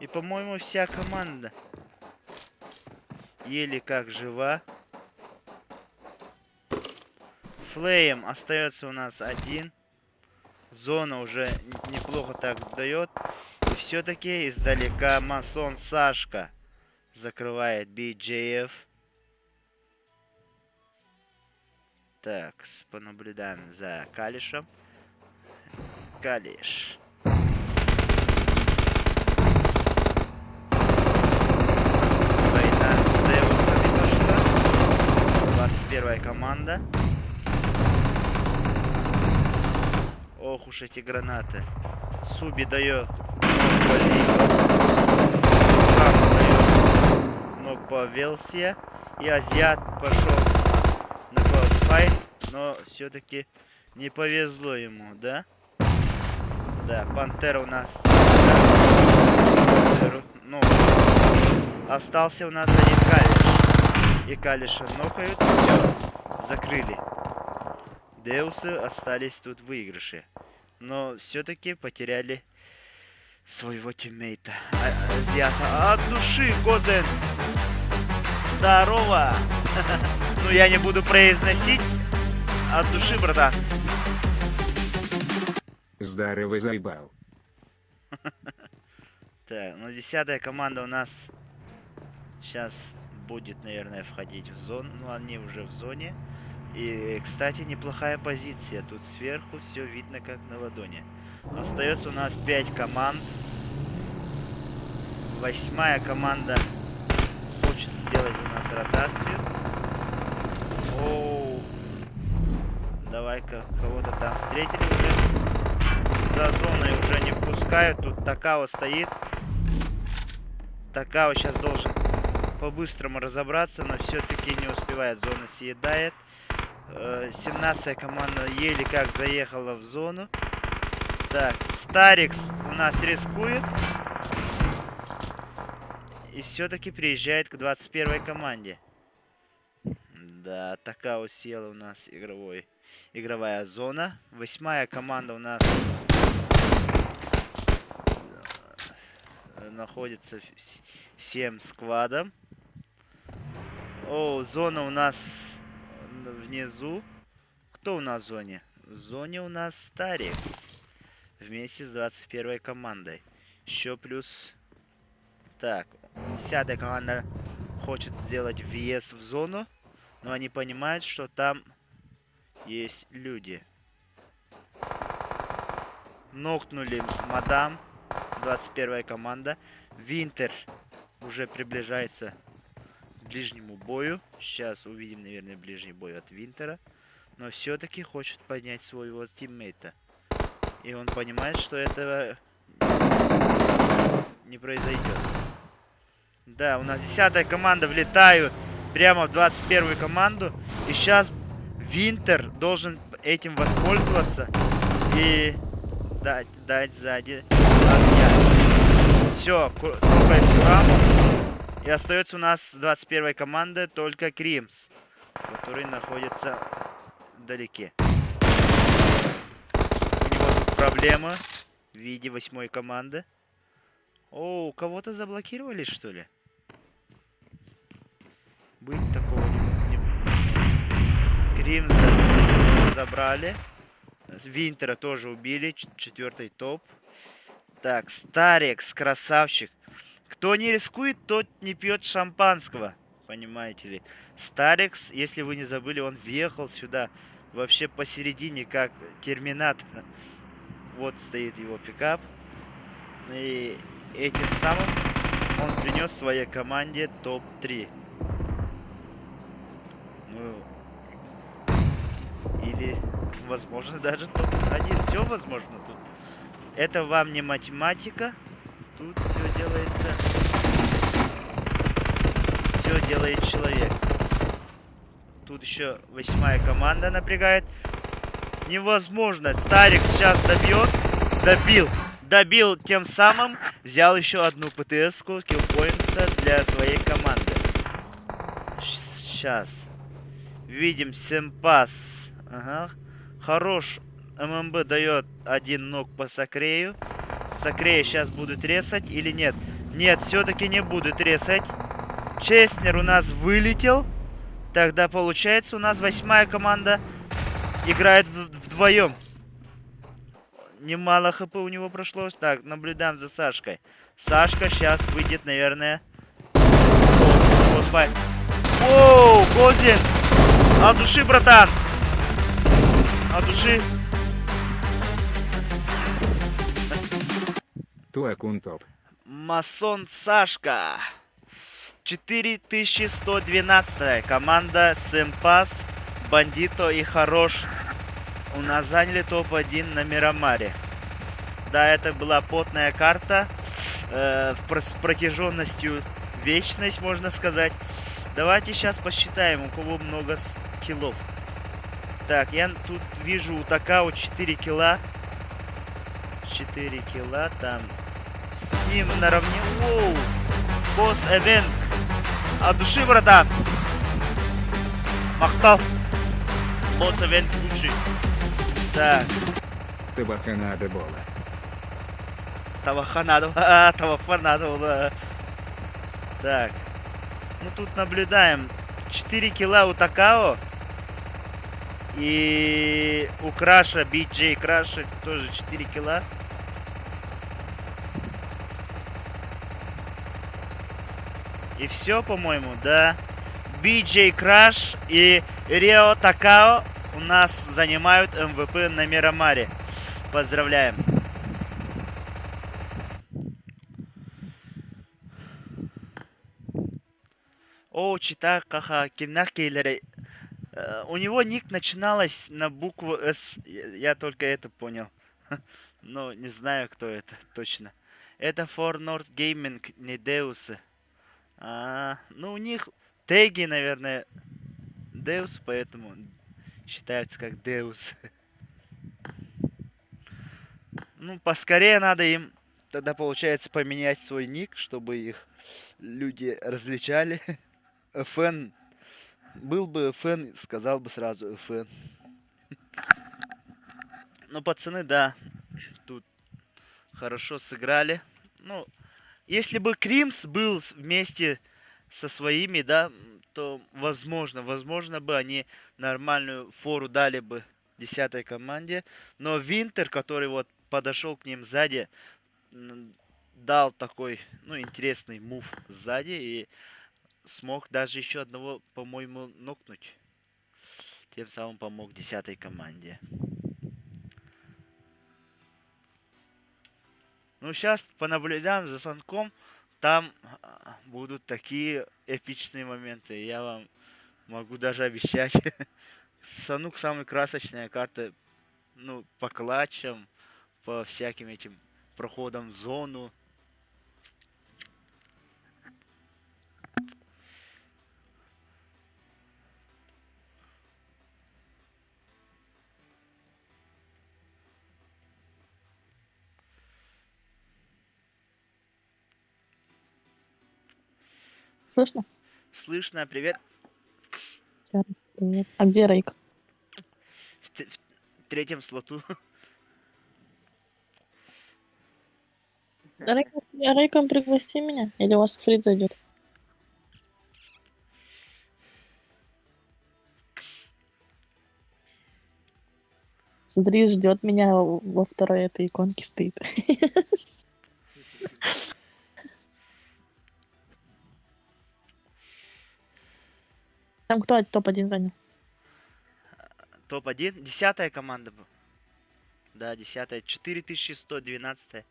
И, по-моему, вся команда еле как жива. Флейм остается у нас один. Зона уже неплохо так дает. И все-таки издалека Масон Сашка закрывает BJF. Так, понаблюдаем за Калишем. Калиш. 21 команда. Ох уж эти гранаты. Суби дает ног по Лиго. Рам дает ног по Велсия. И Азиат пошел на классфайт. Но все-таки не повезло ему, да? Да, Пантера у нас... Ну, остался у нас один Калиш. И Калиша нокают. Все, закрыли. Деусы остались тут в выигрыше. Но все-таки потеряли своего тиммейта. Азиата. От души, Гозен! Здорово! Ну, я не буду произносить. От души, братан. Здорово, заебал. Так, ну 10-я команда у нас сейчас будет, наверное, входить в зону. Ну, они уже в зоне. И, кстати, неплохая позиция. Тут сверху все видно как на ладони. Остается у нас 5 команд. 8-я команда хочет сделать у нас ротацию. Оу. Давай-ка кого-то там встретили уже. За зоной уже не впускают. Тут Такао стоит. Такао сейчас должен по-быстрому разобраться, но все-таки не успевает. Зона съедает. 17-я команда еле как заехала в зону. Так, Старикс у нас рискует. И все-таки приезжает к 21-й команде. Да, Такао села у нас игровая зона. 8-я команда у нас находится всем сквадом. О, зона у нас внизу. Кто у нас в зоне? В зоне у нас Старикс. Вместе с 21-й командой. Еще плюс... Так, 10-я команда хочет сделать въезд в зону. Но они понимают, что там есть люди. Нокнули мадам. 21-я команда. Винтер уже приближается к ближнему бою. Сейчас увидим, наверное, ближний бой от Винтера. Но все-таки хочет поднять своего тиммейта. И он понимает, что этого не произойдет. Да, у нас 10-я команда влетают прямо в 21-ю команду. И сейчас Винтер должен этим воспользоваться и дать сзади огня. Все, трогает Кураму. И остается у нас с 21-й команды только Кримс, который находится вдалеке. У него тут проблема в виде 8-й команды. О, кого-то заблокировали, что ли? Быть такого не... Кримса забрали. Винтера тоже убили. 4-й топ. Так, Старикс, красавчик. Кто не рискует, тот не пьет шампанского. Понимаете ли? Старикс, если вы не забыли, он въехал сюда вообще посередине, как терминатор. Вот стоит его пикап. И этим самым он принес своей команде топ-3. Ну, или, возможно, даже топ-1. Все возможно тут. Это вам не математика. Тут все делается... Все делает человек. Тут еще 8-я команда напрягает. Невозможно. Старик сейчас добьет. Добил тем самым. Взял еще одну ПТС-ку киллпоинта для своей команды. Сейчас. Видим Семпас. Ага. Хорош. ММБ дает один ног по Сакрею. Сакрея сейчас будут резать или нет? Нет, все-таки не будут резать. Честнер у нас вылетел. Тогда получается у нас 8-я команда играет вдвоем. Немало хп у него прошло. Так, наблюдаем за Сашкой. Сашка сейчас выйдет, наверное. Оу, Гозин! От души, братан! От души. Туакун топ. Масон Сашка. 4112 команда Сэмпас, Бандито и Хорош у нас заняли топ-1 на Мирамаре. Да, это была потная карта с протяженностью вечность, можно сказать. Давайте сейчас посчитаем, у кого много киллов. Так, я тут вижу у Такао 4 килла. 4 килла, там с ним наравне. Воу! Босс Эвент. От души, братан. Махтал. Босс Эвент лучший. Так. Табака надо было. Таваха надо было. Так. Ну тут наблюдаем. 4 килла у Такао. И у Краша, BJ Краша тоже 4 килла. И все, по-моему, да. BJ Crash и Рио Такао у нас занимают МВП на Мирамаре. Поздравляем. О, чита, каха, кимнах кейлере. У него ник начиналась на букву С. Я только это понял. Но не знаю, кто это точно. Это For North Gaming, не Deus. Ну, у них теги, наверное, Deus, поэтому считаются как Deus. Ну, поскорее надо им тогда, получается, поменять свой ник, чтобы их люди различали. FN. Был бы FN, сказал бы сразу FN. Ну, пацаны, да, тут хорошо сыграли. Ну, если бы Кримс был вместе со своими, да, то возможно бы они нормальную фору дали бы 10-й команде. Но Винтер, который вот подошел к ним сзади, дал такой, ну, интересный мув сзади и смог даже еще одного, по-моему, нокнуть. Тем самым помог 10-й команде. Ну, сейчас понаблюдаем за Санком. Там будут такие эпичные моменты. Я вам могу даже обещать. Санук самая красочная карта. Ну, по клатчам, по всяким этим проходам в зону. Слышно? Слышно, привет. Привет. А где Рейк? В третьем слоту. Рейком пригласи меня? Или у вас Фрид зайдет? Смотри, ждет меня во второй этой иконке стоит. Там кто топ-1 занял? Топ-1. 10-я команда была. Да, 10-я. 4112.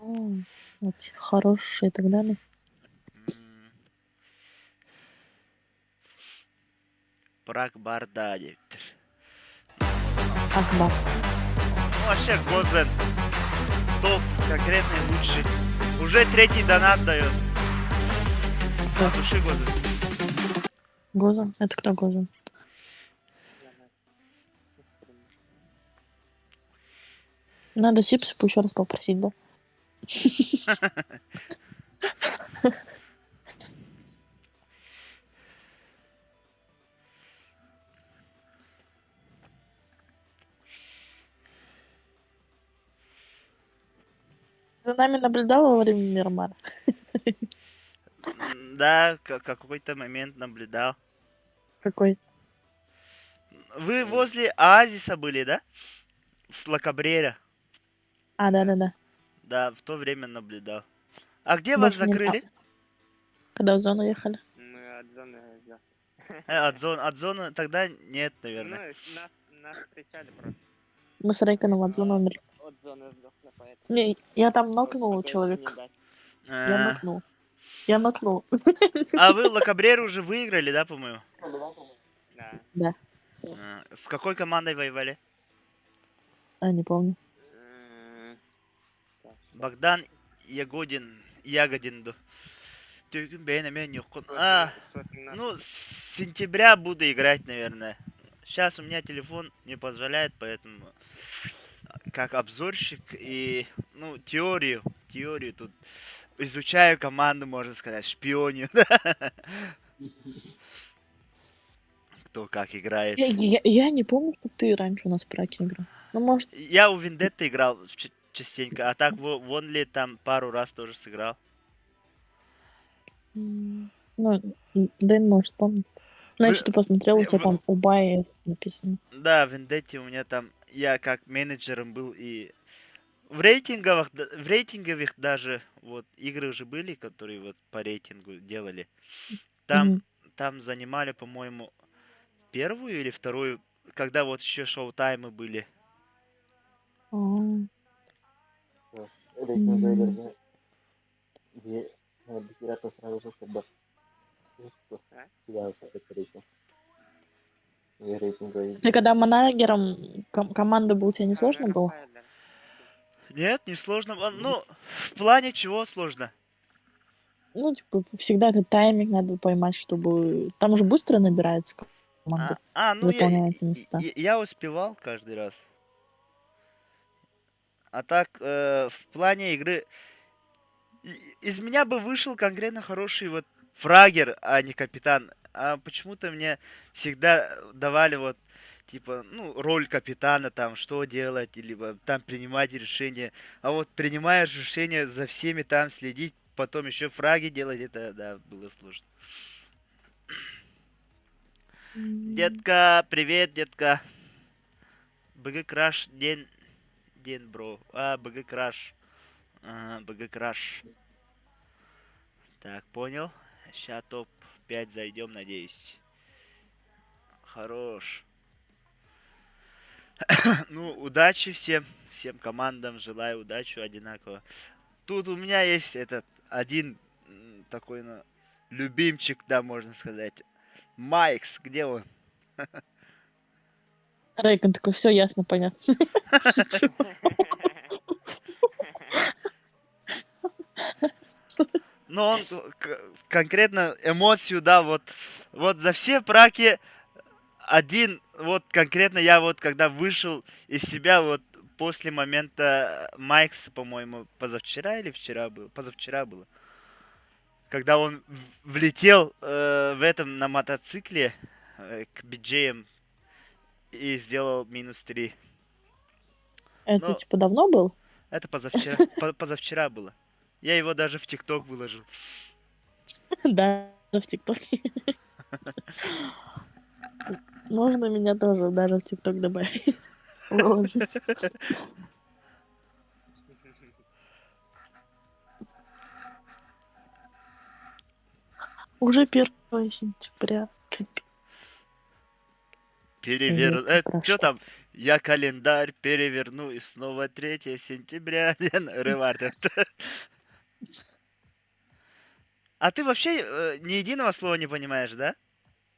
Вот, хорошие и так далее. Прак Бардади. Акбар. Ну, вообще, Гозен. Топ, конкретный лучший. Уже 3-й донат дает. От души Гозен. Гозан? Это кто Гозан? Надо Сипсипу еще раз попросить, да? За нами наблюдала во время Мирамара? Да, какой-то момент наблюдал. Какой? Вы возле Оазиса были, да? С Лакабрера. Да. Да, в то время наблюдал. А где вас Больше не- закрыли? Когда в зону ехали. Мы от зоны От зоны тогда нет, Ну, наверное. нас встречали просто. Мы с Рейконом от зоны умерли. От зоны сдохли, поэтому. Не, я там нокнул Спокойно человека. не дать. Я нокнул. Я нокнул. А вы Лакабреру уже выиграли, да, по-моему? Да. Да, С какой командой воевали? не помню. Так, Богдан Ягодин. Төгін бәйнемен юқын. с 18. Ну, с сентября буду играть, наверное. Сейчас у меня телефон не позволяет, поэтому как обзорщик и, ну, теорию тут изучаю команду, можно сказать, шпионю. Кто как играет. Я не помню, что ты раньше у нас в праке играл. Ну, может, Я у Вендетты играл частенько, а так в Онли там пару раз тоже сыграл. ну, Дэн может помнить. Ну, я Вы- что-то посмотрел, у тебя вы- там Убай написано. Да, в Вендетте у меня там, я как менеджером был и в рейтинговых даже вот игры уже были, которые вот по рейтингу делали. Там, там занимали, по-моему, первую или вторую, когда вот еще шоу-таймы были. А, Рейтинг Рейдер'de diye dikira сразу sebab terus sudah это рейтинг. Я рейтинг Рейдер. Ты когда манагером команды был, тебе не сложно было? Нет, не сложно. Ну, в плане чего сложно? Ну, типа, всегда этот тайминг надо поймать, чтобы... Там уже быстро набирается команда. Ну Заполняются места. я успевал каждый раз. А так, в плане игры... Из меня бы вышел конкретно хороший вот фрагер, а не капитан. А почему-то мне всегда давали вот, типа, ну, роль капитана, там, что делать, или там принимать решения. А вот принимаешь решение за всеми там следить, потом еще фраги делать, это, да, было сложно. Детка, привет, детка. БГ Краш, день, бро. БГ Краш. БГ Краш. Так, понял. Сейчас топ-5 зайдем, надеюсь. Хорош. Ну, удачи всем командам, желаю удачи одинаково. Тут у меня есть этот один такой, ну, любимчик, да, можно сказать. Майкс, где он? Рейкон такой, все ясно, понятно. Но он конкретно эмоцию, да, вот за все праки один, вот конкретно я вот когда вышел из себя вот после момента Майкса, по-моему, позавчера или вчера было? Позавчера было. Когда он влетел в этом на мотоцикле к биджеям и сделал -3. Это, Ну, типа, давно был? Это позавчера, позавчера было. Я его даже в ТикТок выложил. Да, в ТикТоке. Можно меня тоже даже в ТикТок добавить. Выложить. Уже 1 сентября. Переверну. Лето Что прошло. там? Я календарь переверну, и снова 3 сентября. Ревард. А ты вообще ни единого слова не понимаешь, да,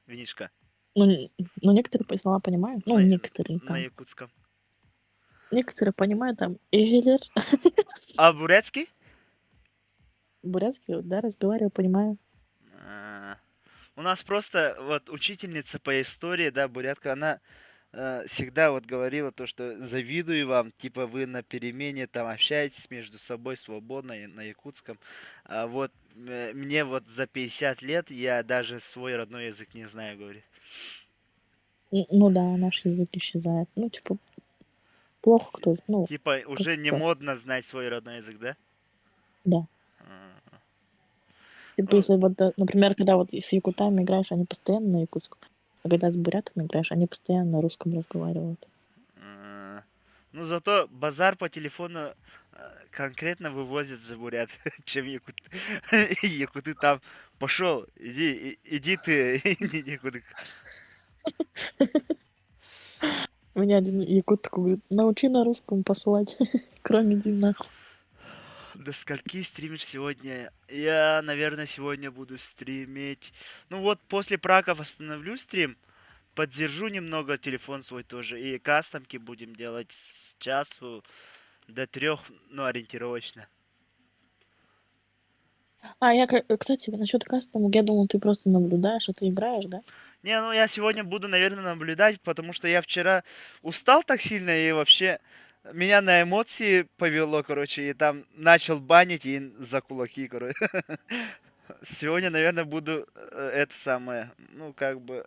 Винишка? Ну, некоторые слова понимаю. Ну, На- некоторые На там. якутском. Некоторые понимают там Эгелер. А бурятский? Бурятский, да, разговариваю, понимаю. У нас просто вот учительница по истории, да, бурятка, она всегда вот говорила то, что завидую вам, типа вы на перемене там общаетесь между собой свободно и на якутском. А вот мне вот за 50 лет я даже свой родной язык не знаю, говорит. Ну да, наш язык исчезает. Ну, типа, плохо кто... Ну, Типа уже не как-то. модно знать свой родной язык, да? Да. А, Типа, Ну. если вот, например, когда вот с якутами играешь, они постоянно на якутском. А когда с бурятами играешь, они постоянно на русском разговаривают. Ну зато базар по телефону конкретно вывозят же бурят, чем якут. Якуты там пошел, иди ты, якуты. Меня один якут такой говорит, научи на русском посылать, кроме 19. До скольки стримишь сегодня? Я, наверное, сегодня буду стримить. Ну вот, после праков остановлю стрим. Поддержу немного телефон свой тоже. И кастомки будем делать с часу до 3, ну, ориентировочно. Кстати, насчет кастомок, я думал, ты просто наблюдаешь, а ты играешь, да? Не, ну я сегодня буду, наверное, наблюдать, потому что я вчера устал так сильно и вообще меня на эмоции повело, короче, и там начал банить и за кулаки, короче. Сегодня, наверное, буду это самое, ну, как бы,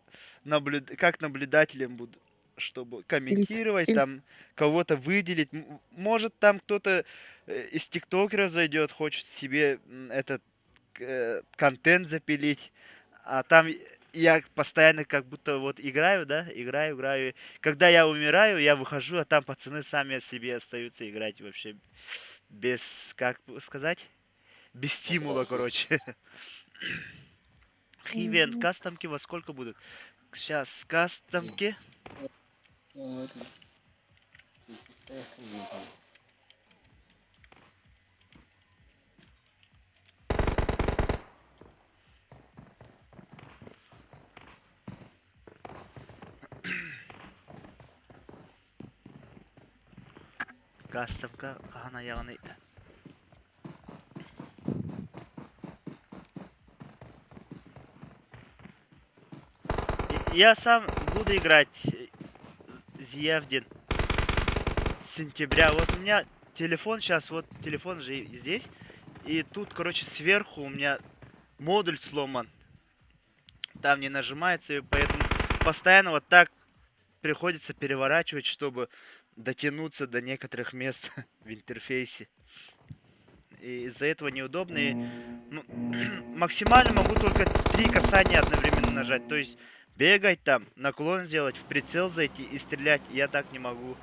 как наблюдателем буду, чтобы Тильт. комментировать, Тильт. там, кого-то выделить. Может, там кто-то из тиктокеров зайдет, хочет себе этот контент запилить, а там я постоянно как будто вот играю, да, играю. Когда я умираю, я выхожу, а там пацаны сами себе остаются играть вообще без, как сказать, без стимула, короче. Хивен, Мгм. кастомки во сколько будут? Сейчас кастомки. Кастомка қана яғни я сам буду играть Зиявдин с сентября. Вот у меня телефон сейчас, вот телефон же здесь. И тут, короче, сверху у меня модуль сломан. Там не нажимается, и поэтому постоянно вот так приходится переворачивать, чтобы дотянуться до некоторых мест в интерфейсе. И из-за этого неудобно. И, ну, максимально могу только 3 касания одновременно нажать. То есть бегать там, наклон сделать, в прицел зайти и стрелять я так не могу.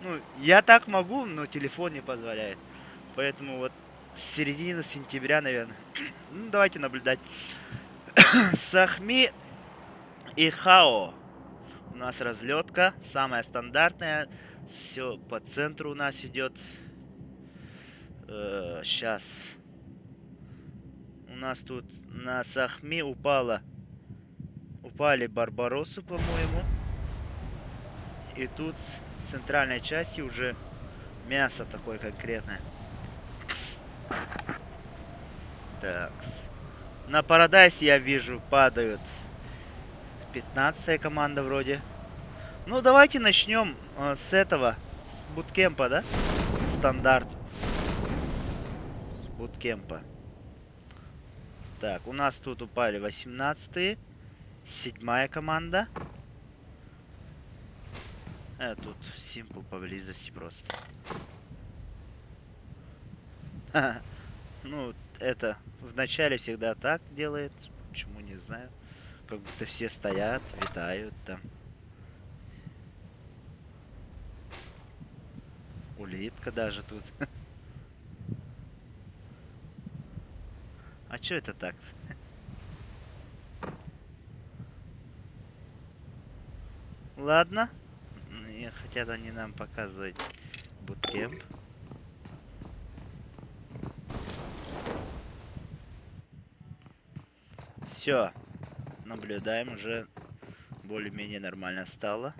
Ну, я так могу, но телефон не позволяет. Поэтому вот с середины сентября, наверное. Ну, давайте наблюдать. Сахми и Хао. У нас разлетка, самая стандартная. Все по центру у нас идет. Сейчас. У нас тут на Сахми упали Барбаросы, по-моему. И тут в центральной части уже мясо такое конкретное. Такс. На Парадайсе я вижу падают 15-я команда вроде. Ну давайте начнем с этого, с буткемпа, да? Стандарт. С буткемпа. Так, у нас тут упали 18-е. 7-я команда. Тут Simple поблизости просто. Ну, это в начале всегда так делает. Почему, не знаю. Как будто все стоят, витают там. Улитка даже тут. А чё это так? Ладно. Хотят они нам показывать буткемп. Все. Наблюдаем, уже более-менее нормально стало.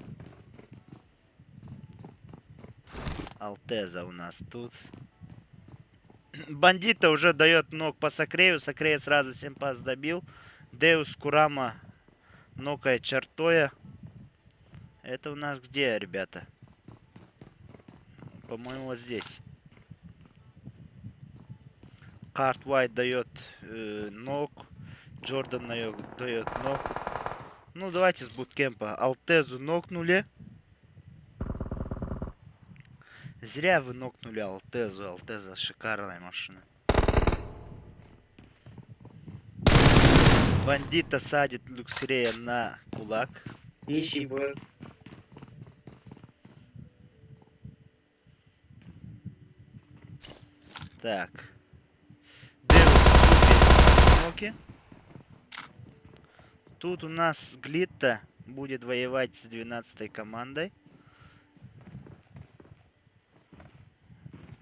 Алтеза у нас тут. Бандита уже дает ног по Сакрею. Сакрея сразу всем пас добил. Деус Курама нокает Чартоя. Это у нас где, ребята? По-моему, вот здесь. Карт Уайт дает ног. Джордан дает ног. Ну, давайте с буткемпа. Алтезу нокнули. Зря вы нокнули Алтезу. Алтеза шикарная машина. Бандита садит Люксрея на кулак. Ищи бы. Так. Девус ноки. Тут у нас Глитта будет воевать с 12-й командой.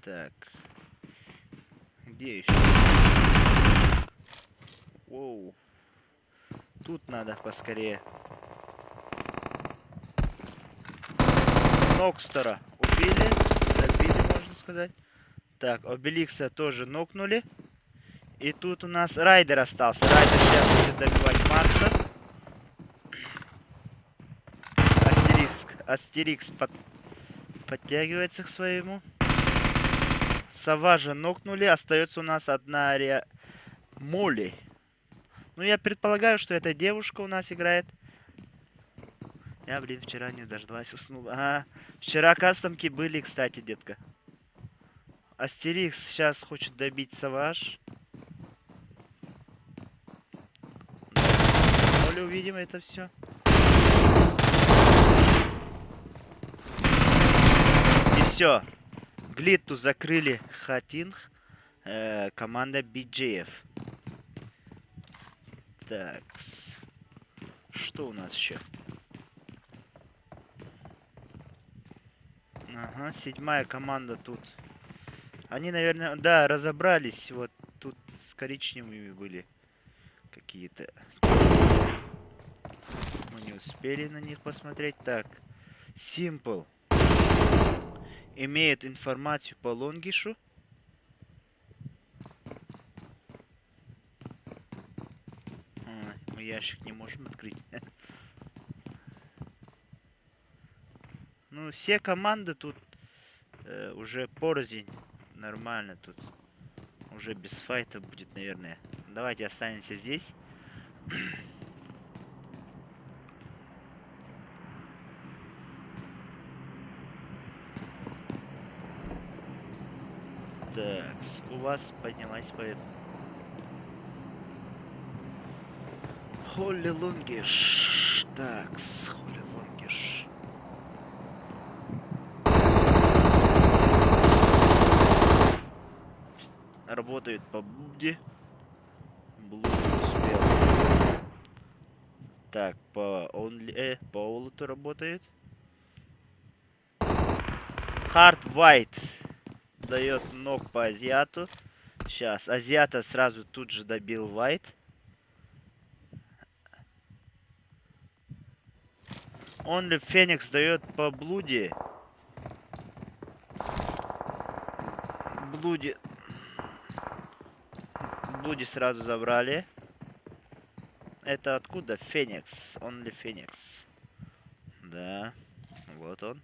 Так. Где еще? Воу. Тут надо поскорее. Нокстера убили. Добили, можно сказать. Так, Обеликса тоже нокнули. И тут у нас Райдер остался. Райдер сейчас будет добивать Марса. Астерикс подтягивается к своему. Саважа нокнули. Остается у нас одна Молли. Ну, я предполагаю, что эта девушка у нас играет. Я, блин, вчера не дождалась, уснула. Ага. Вчера кастомки были, кстати, детка. Астерикс сейчас хочет добить Саваж. Молли увидим это все. И все. Глитту закрыли Хатинг. Команда BJF. Так. Что у нас еще? Ага, 7-я команда тут. Они, наверное, да, разобрались. Вот тут с коричневыми были какие-то. Мы не успели на них посмотреть. Так. Simple. Имеет информацию по Лонгишу. Мы ящик не можем открыть. Ну, все команды тут уже порознь. Нормально тут. Уже без файта будет, наверное. Давайте останемся здесь. Так, у вас поднялась поэтому. Холли Лонгиш. Так, Холли Лонгиш. Работают по Блуди. Блуди успел. Так, по Олуту работает. Хард Вайт дает ног по Азиату. Сейчас, Азиата сразу тут же добил Вайт. Only Феникс дает по Блуди. Блуди сразу забрали. Это откуда? Феникс. Only Феникс. Да. Вот он.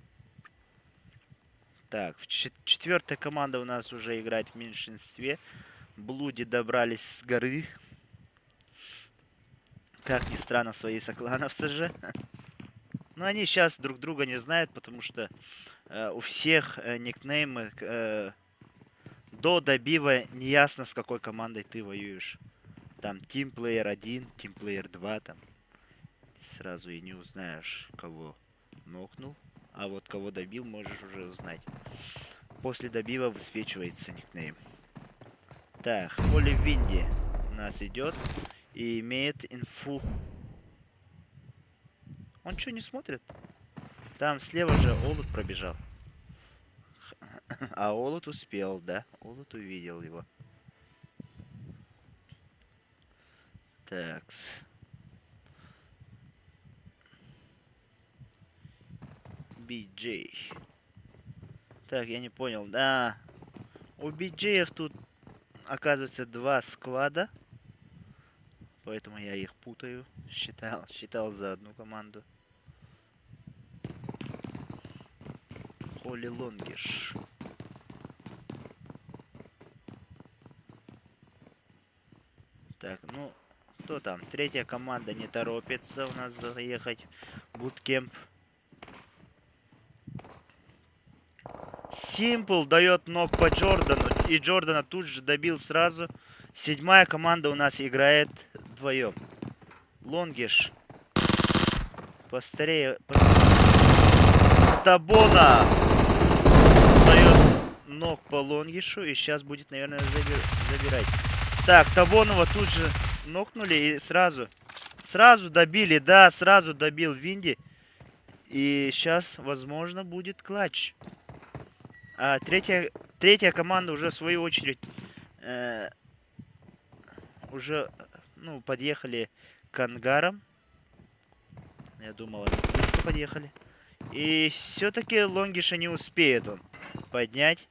Так, 4-я команда у нас уже играет в меньшинстве. Блуди добрались с горы. Как ни странно, свои соклановцы же. Но они сейчас друг друга не знают, потому что у всех никнеймы до добива не ясно, с какой командой ты воюешь. Там тимплеер 1, тимплеер 2, там. Сразу и не узнаешь, кого нокнул. А вот кого добил, можешь уже узнать. После добива высвечивается никнейм. Так, Холли Винди у нас идет и имеет инфу. Он что, не смотрит? Там слева же Олут пробежал. А Олут успел, да? Олут увидел его. Такс. BJ. Так, я не понял. Да. У BJ тут, оказывается, 2 сквада. Поэтому я их путаю. Считал за одну команду. Холли Лонгиш. Так, ну, кто там? 3-я команда не торопится у нас заехать в буткемп. Simple дает ног по Джордану. И Джордана тут же добил сразу. 7-я команда у нас играет вдвоем. Лонгиш. Постарее. Табона дает ног по Лонгишу. И сейчас будет, наверное, забирать. Так, Табонова тут же нокнули и сразу добили. Да, сразу добил Винди. И сейчас, возможно, будет клатч. А третья команда уже в свою очередь э, уже, ну, подъехали к ангарам. Я думал, они близко подъехали. И все-таки Лонгиша не успеет он поднять.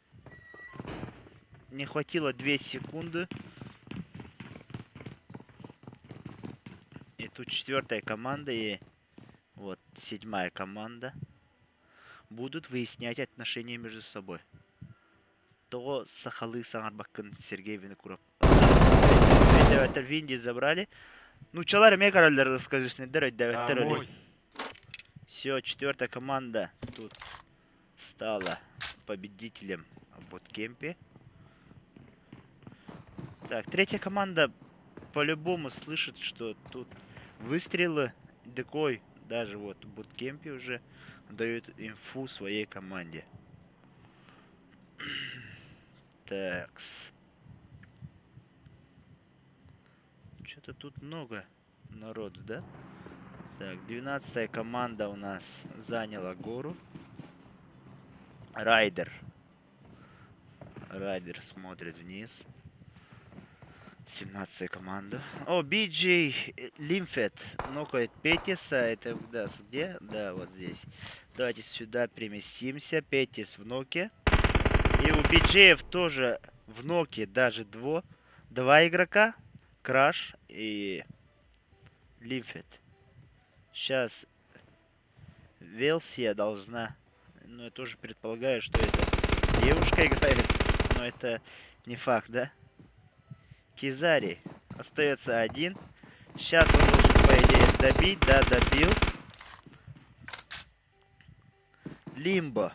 Не хватило 2 секунды. И тут 4-я команда и вот 7-я команда будут выяснять отношения между собой. То Сахалы Саңарбакын Сергей Винокуров. Это Винди забрали. Ну, человек мне король расскажешь, не дырать, давай. Все, 4-я команда тут стала победителем в буткемпе. Так, 3-я команда по-любому слышит, что тут выстрелы, декой, даже вот в буткемпе уже дают инфу своей команде. Такс. Что-то тут много народу, да? Так, 12-я команда у нас заняла гору. Райдер смотрит вниз. 17-я команда. О, Биджей Лимфет нокает Петиса. Это да, где? Да, вот здесь. Давайте сюда переместимся. Петис в ноке. И у Биджеев тоже в ноке даже два игрока. Краш и Лимфет. Сейчас Велсия должна... Ну, я тоже предполагаю, что это девушка играет. Но это не факт, да? Кизари остается один. Сейчас он должен, по идее, добить. Да, добил. Лимбо.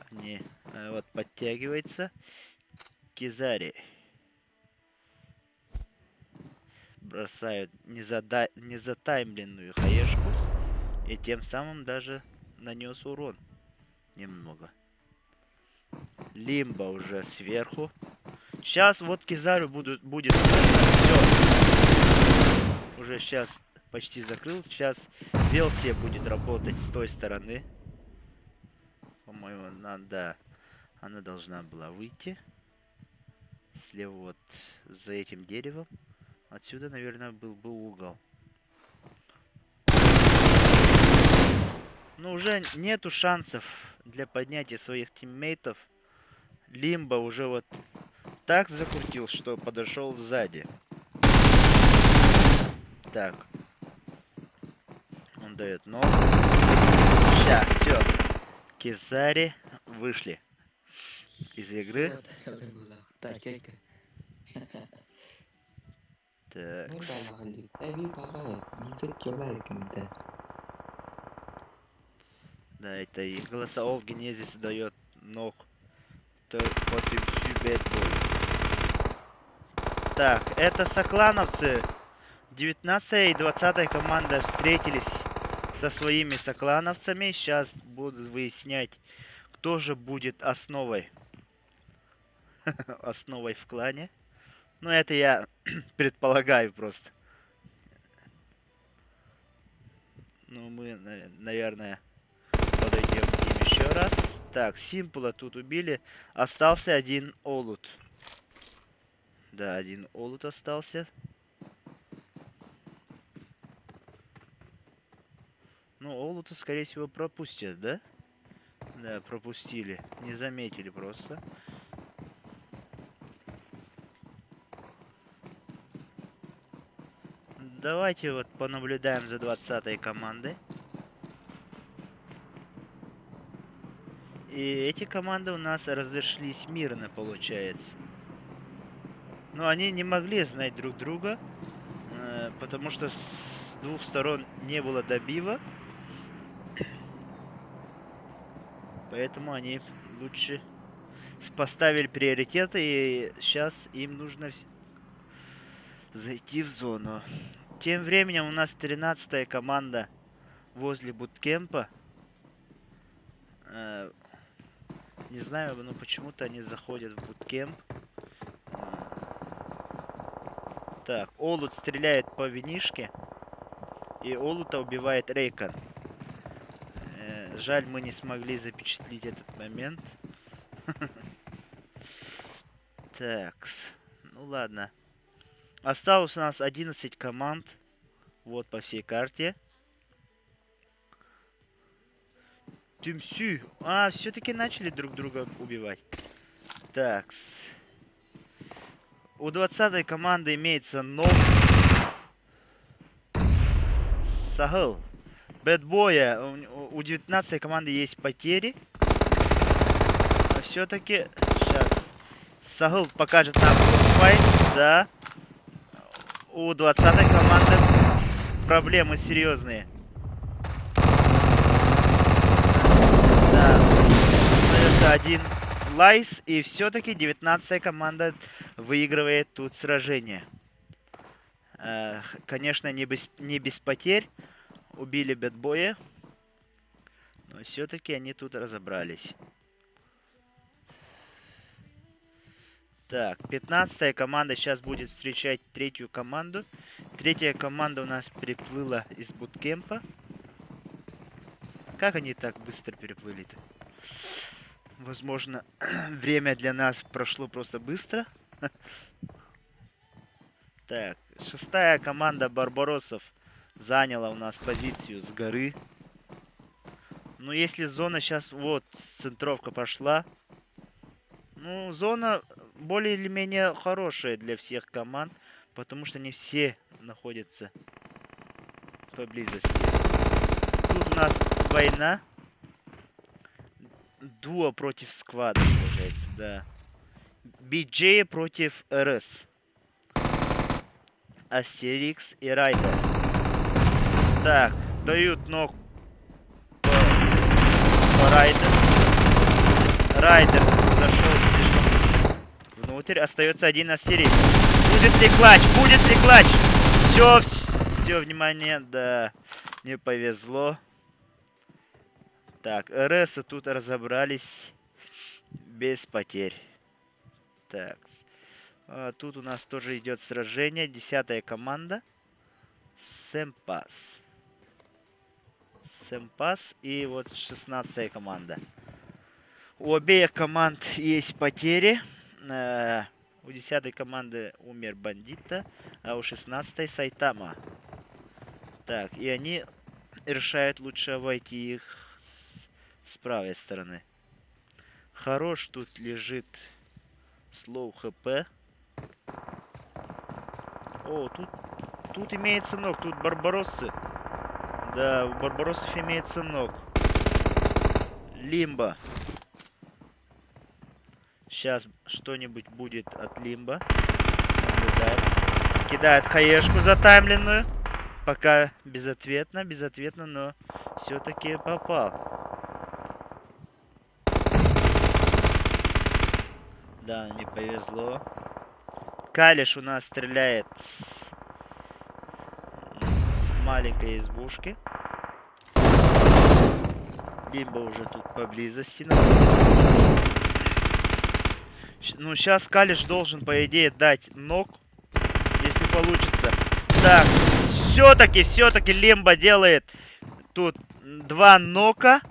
Не, вот подтягивается. Кизари. Бросают незатаймленную хаешку. И тем самым даже нанес урон. Немного. Лимбо уже сверху. Сейчас вот Кизару будет. Все. Уже сейчас почти закрыл. Сейчас Велсия будет работать с той стороны. По-моему, она должна была выйти. Слева вот за этим деревом. Отсюда, наверное, был бы угол. Но уже нету шансов для поднятия своих тиммейтов. Лимбо уже вот так закрутил, что подошел сзади. Так. Он дает ногу. Сейчас, все. Кизари вышли из игры. Вот это было. Так, тётка. Так. Да, это и голоса Олги Незис дает ног против Сюбетбой. Так, это соклановцы. 19-я и 20-я команда встретились со своими соклановцами. Сейчас будут выяснять, кто же будет основой. Основой в клане. Ну, это я предполагаю просто. Ну, мы, наверное, подойдем к ним еще раз. Так, Симпла тут убили. Остался один Олут. Да, один Олут остался. Ну, Олута, скорее всего, пропустят, да? Да, пропустили. Не заметили просто. Давайте вот понаблюдаем за 20-й командой. И эти команды у нас разошлись мирно, получается. Но они не могли знать друг друга, потому что с двух сторон не было добива. Поэтому они лучше поставили приоритеты, и сейчас им нужно зайти в зону. Тем временем у нас 13-я команда возле буткемпа. Не знаю, но почему-то они заходят в буткемп. Так, Олут стреляет по винишке. И Олута убивает Рейкон. Жаль, мы не смогли запечатлеть этот момент. Такс. Ну ладно. Осталось у нас 11 команд. Вот по всей карте. Тимсю. А, все-таки начали друг друга убивать. Такс. У 20-й команды имеется ног. Сахал. Бэтбоя. У 19-й команды есть потери. Но все-таки... Сейчас. Сахал покажет нам файт. Да. У 20-й команды проблемы серьезные. Да. Остается один лайс. И все-таки 19-я команда выигрывает тут сражение. Конечно, не без потерь. Убили бэтбоя. Но все-таки они тут разобрались. Так, 15-я команда сейчас будет встречать 3-ю команду. 3-я команда у нас приплыла из буткемпа. Как они так быстро переплыли-то? Возможно, время для нас прошло просто быстро. Так, 6-я команда Барбаросов заняла у нас позицию с горы. Ну, если зона сейчас... Вот, центровка пошла. Ну, зона более или менее хорошая для всех команд, потому что не все находятся поблизости. Тут у нас война. Дуо против сквада, получается, да. BJ против РС. Астерикс и Райдер. Так, дают ног по Райдеру. Райдер зашел слишком внутрь. Остается один Астерикс. Будет ли клатч? Будет ли клатч? Все, внимание, да, не повезло. Так, РС тут разобрались без потерь. Так, тут у нас тоже идет сражение. 10-я команда. Сэмпас. Сэмпас и вот 16-я команда. У обеих команд есть потери. У 10-й команды умер Бандита, а у 16-й Сайтама. Так, и они решают лучше обойти их с правой стороны. Хорош тут лежит слоу хп. О, тут имеется ног. Тут барбароссы. Да, у барбаросов имеется ног. Лимба. Сейчас что-нибудь будет от Лимба. Наблюдаем. Кидает хаешку затаймленную. Пока безответно, но все-таки попал. Да, не повезло. Калиш у нас стреляет с маленькой избушки. Лимба уже тут поблизости находится. Ну, сейчас Калиш должен, по идее, дать ног, если получится. Так, все-таки Лимба делает тут 2 нока.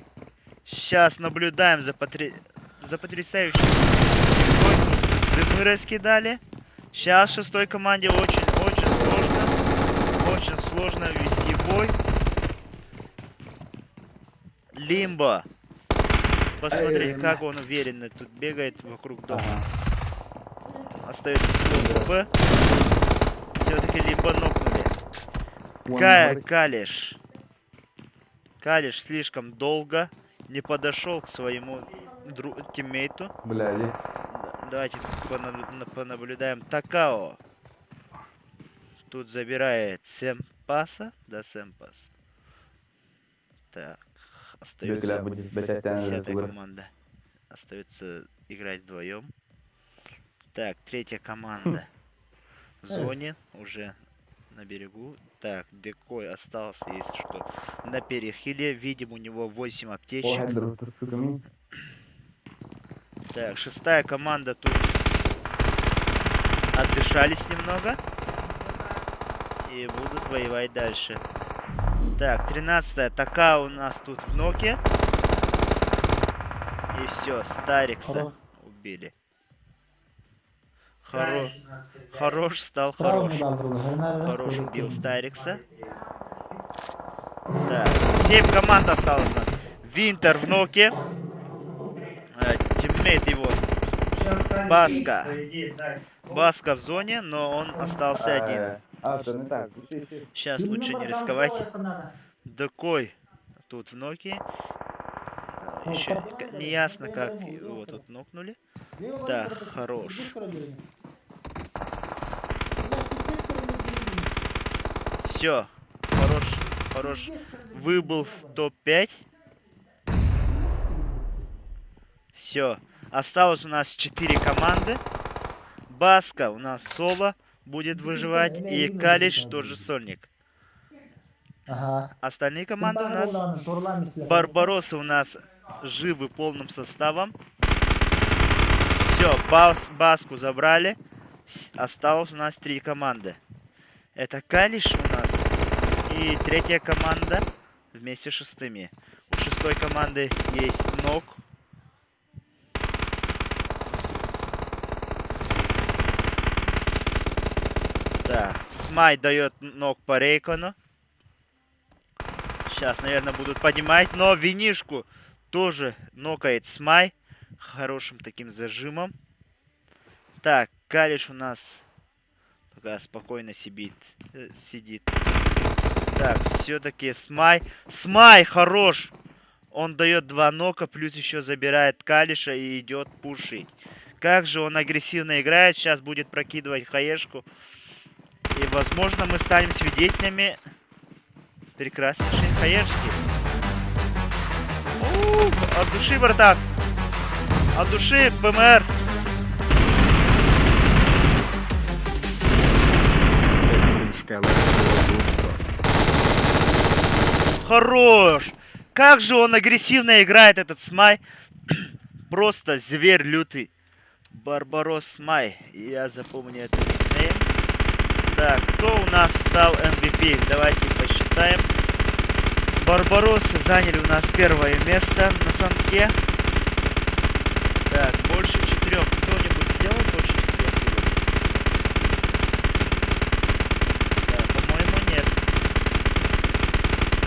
Сейчас наблюдаем за потрясающим. Дымы раскидали. Сейчас 6-й команде очень сложно вести бой. Лимба. Посмотрите, как он уверенно тут бегает вокруг дома. Остается слов Б. Все-таки Лимба нокнули. Калиш. Калиш слишком долго не подошел к своему тиммейту. Давайте понаблюдаем. Такао. Тут забирает Сэмпаса. Да, Сэмпас. Так. Остается 10-я команда. Остается играть вдвоем. Так, 3-я команда. В зоне. Уже на берегу. Так, Декой остался, если что, на перехиле. Видим, у него 8 аптечек. Так, 6-я команда тут отдышались немного. И будут воевать дальше. Так, 13-я. Така у нас тут в ноке. И все, Старикса убили. Хорош стал хорош. Хорош убил Старикса. Так, 7 команд осталось у нас. Винтер в ноке. Тиммейт его. Баска. Баска в зоне, но он остался один. Сейчас лучше не рисковать. Докой тут в ноке. Еще не ясно, как его тут нокнули. Да, хорош. Все. Хорош. Выбыл в топ-5. Все. Осталось у нас 4 команды. Баска у нас соло будет выживать. И Калиш тоже сольник. Остальные команды у нас... Барбаросы у нас живы полным составом. Все, Баску забрали. Осталось у нас 3 команды. Это Калиш у нас. И 3-я команда вместе с 6-ми. У 6-й команды есть нок. Так, Смай дает нок по Рейкону. Сейчас, наверное, будут поднимать. Но винишку тоже нокает Смай. Хорошим таким зажимом. Так, Калиш у нас пока спокойно сидит. Так, все-таки Смай. Смай хорош! Он дает 2 нока, плюс еще забирает Калиша и идет пушить. Как же он агрессивно играет. Сейчас будет прокидывать хаешку. И, возможно, мы станем свидетелями прекраснейшей хаешки. От души, братан. От души, БМР. Хорош! Как же он агрессивно играет, этот Смай. Просто зверь лютый. Барбарос Смай. Я запомню этот никнейм. Так, кто у нас стал MVP? Давайте посчитаем. Барбаросы заняли у нас 1-е место на самке. Так, больше 4. Кто-нибудь сделал больше 4? Да, по-моему, нет.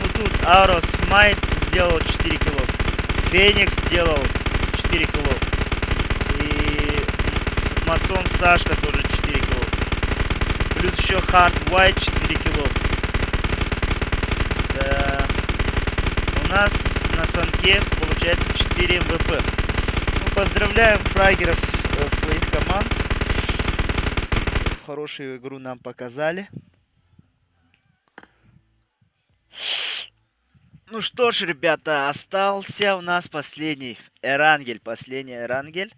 Ну тут Арос Смайт сделал 4 кило. Феникс сделал 4 кило. И Масон Сашка тоже 4 кило. Плюс еще Хард White 4 кило. Да. У нас на самке получается 4 МВП. Ну, поздравляем фрагеров своих команд. Хорошую игру нам показали. Ну что ж, ребята, остался у нас последний Эрангель. Последний Эрангель.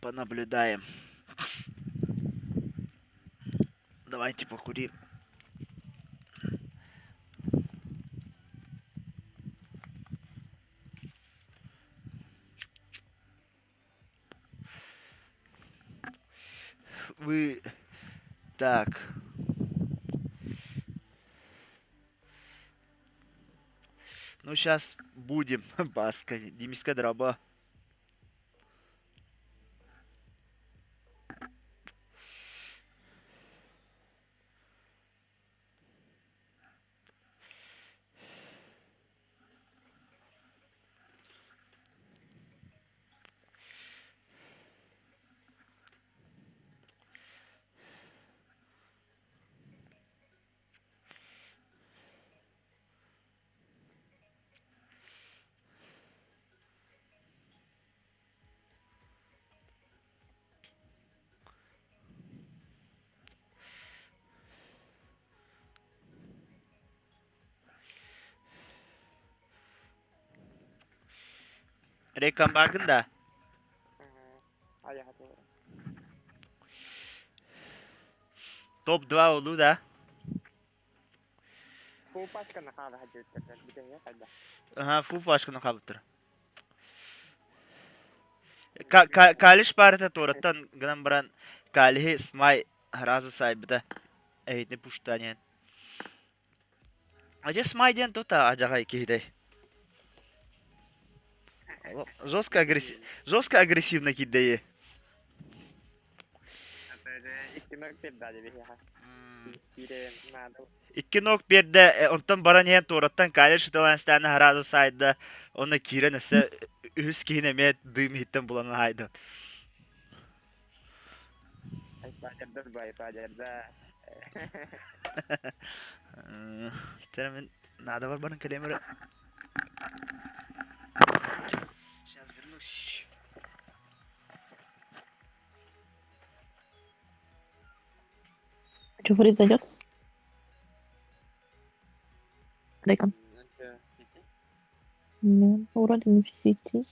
Понаблюдаем. Давайте покурим. Вы... Так. Ну, сейчас будем. Баска. Димиска дроба. Rekam bakın da. Hadi hadi. Top 2 oldu da. Bu başka ne kadar hadi bir de ya hadi. Aha, full başkanı kaptır. Kalish parta toratan ganam baran Kalihi Smai harazu saibda. Ehitne pushtanyan. Aja Smai diyan tota aja kai kihide. Жестко агрессивно кидeye. İki nok bir daha dedi ya. Biri nada. 2 nok birde ondan baran yen torattan kayır şıtalan stane harazo sayda ona kire nese üs kine me dım hitten bulan haydı. Ay pacarda bay pacarda. Teremin nada var bana kalemere. Сейчас вернусь. Что, Фрид зайдет? Рейкон. Нет, вроде не в сети.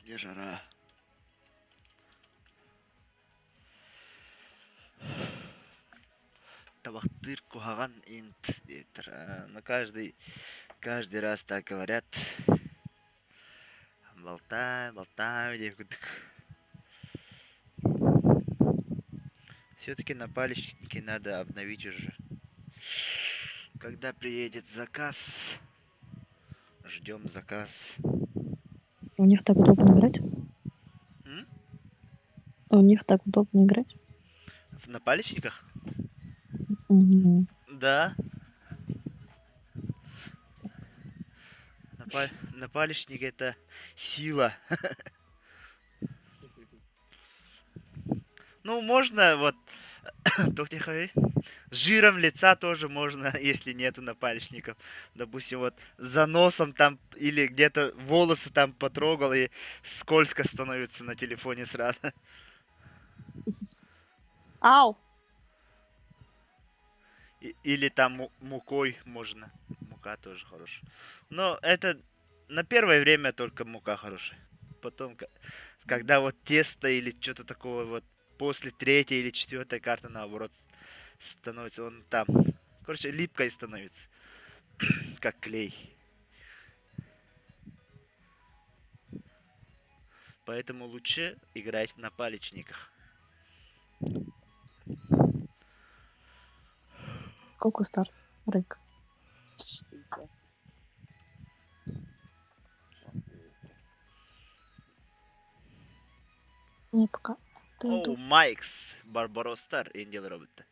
Не жара. Табактыр кухаган инт дейтер. Но каждый раз так говорят. Болтаю, деп күдік. Все-таки на палечнике надо обновить уже. Когда приедет заказ, ждем заказ. У них так удобно играть? М? У них так удобно играть? На палечниках? Мгм. Да. На палечнике это сила. Ну, можно вот жиром лица тоже можно, если нету напальчников. Допустим, вот за носом там или где-то волосы там потрогал и скользко становится на телефоне сразу. Ау! Или там мукой можно. Мука тоже хорошая. Но это на первое время только мука хорошая. Потом, когда вот тесто или что-то такого вот после третьей или четвертой карты, наоборот, становится он там. Короче, липкой становится. Как клей. Поэтому лучше играть на палечниках. Сколько старт, Рейк? Не, пока. Ты О, иду. Майкс Барбаростар Индил робот.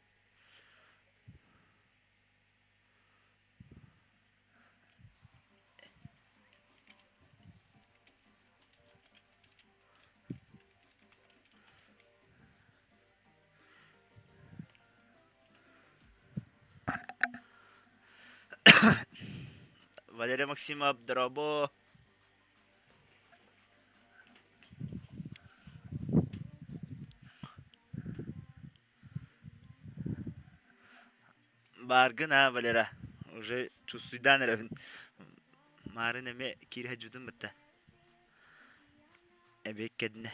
Валерия Максима Дробо. Баргына, Валера. Уже чувствуйдан равен. Марынеме кирха жудым бітті. Эбек кәдіне.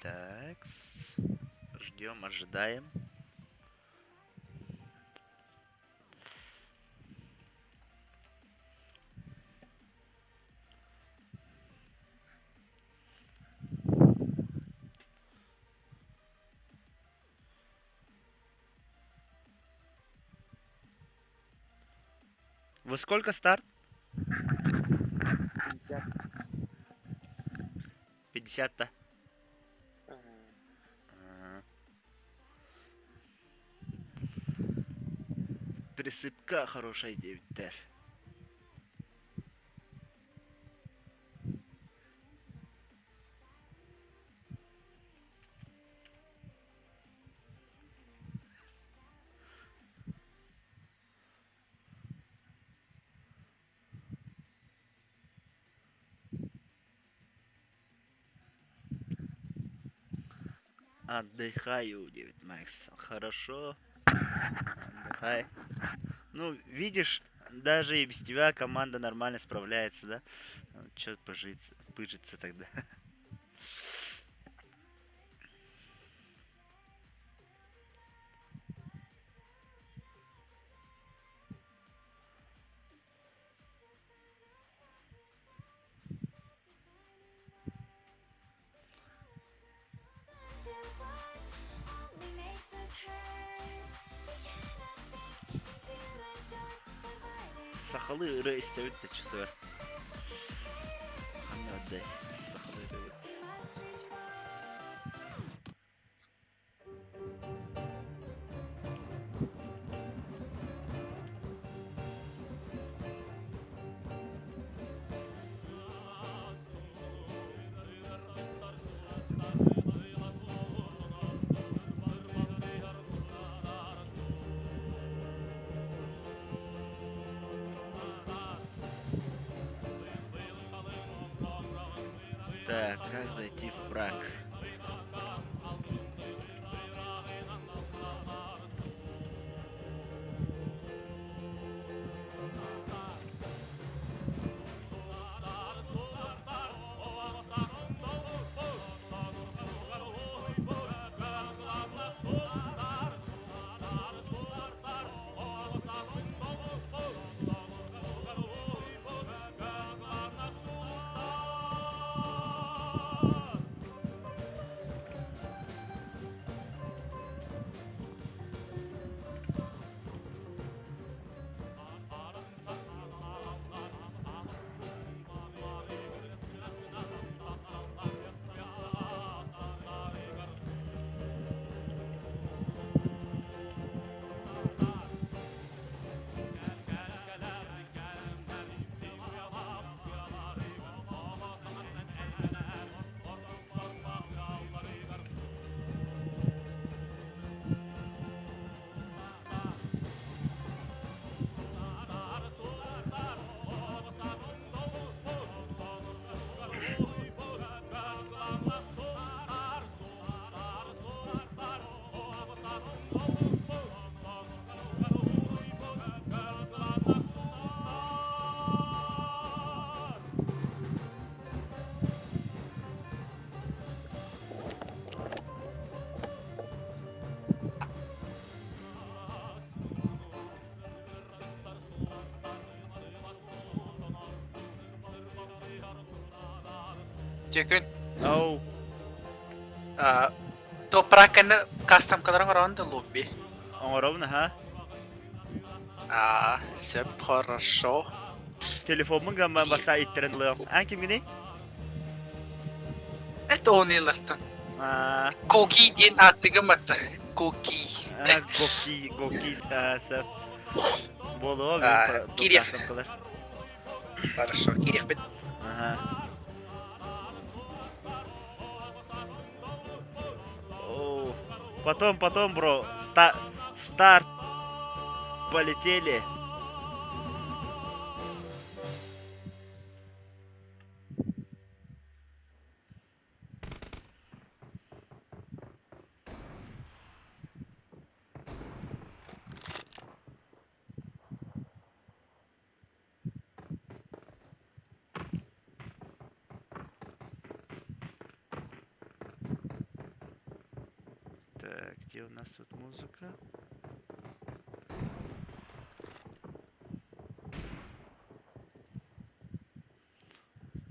Так, ждем, ожидаем. Во сколько старт? 50. 50-то. Ага. Ага. Присыпка хорошая 9 тер. Отдыхаю, 9 Макс. Хорошо. Отдыхай. Ну, видишь, даже и без тебя команда нормально справляется, да? Чё пыжиться тогда? Сахалы ыры истебит да чусуар. Хамнады сахалы ыры. Так, как зайти в брак? Текін, Ау, топраканы кастам кадран оранды лобби. ровно, ха? Все хорошо. Телефонmun gamba basta ittirin lığım. An kim gini? Это он илартан. Aa, Коки ден аттыгы маты. Коки. Goki, sef. Bolu o Kiref. dostum kılır. Хорошо, Кирих бит. Ага. Оу. Потом, бро, старт. Полетели. Так, где у нас тут музыка?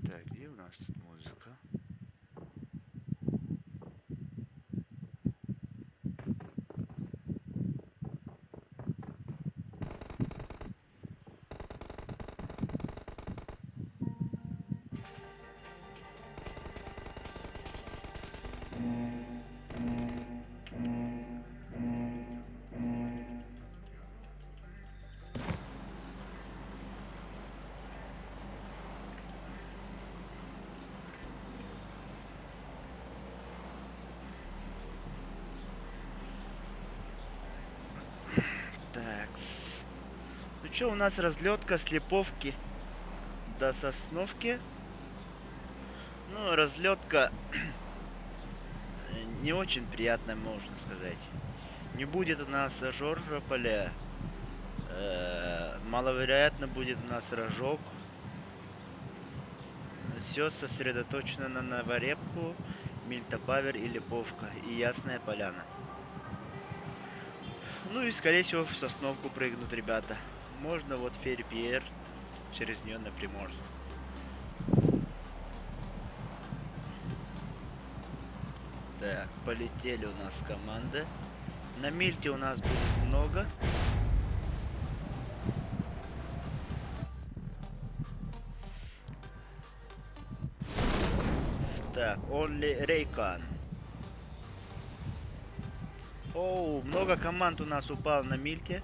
Так, где у нас тут музыка? Еще у нас разлетка с Липовки до Сосновки. Ну, разлетка не очень приятная, можно сказать. Не будет у нас Жоржополя. Маловероятно будет у нас Рожок. Все сосредоточено на Новорепку, Мильтопавер и Липовка. И Ясная Поляна. Ну и скорее всего в Сосновку прыгнут ребята. Можно вот Ферпьер, через нее на Приморск. Так, полетели у нас команды. На Мильте у нас будет много. Так, Only Raycon. Оу, много команд у нас упало на Мильте.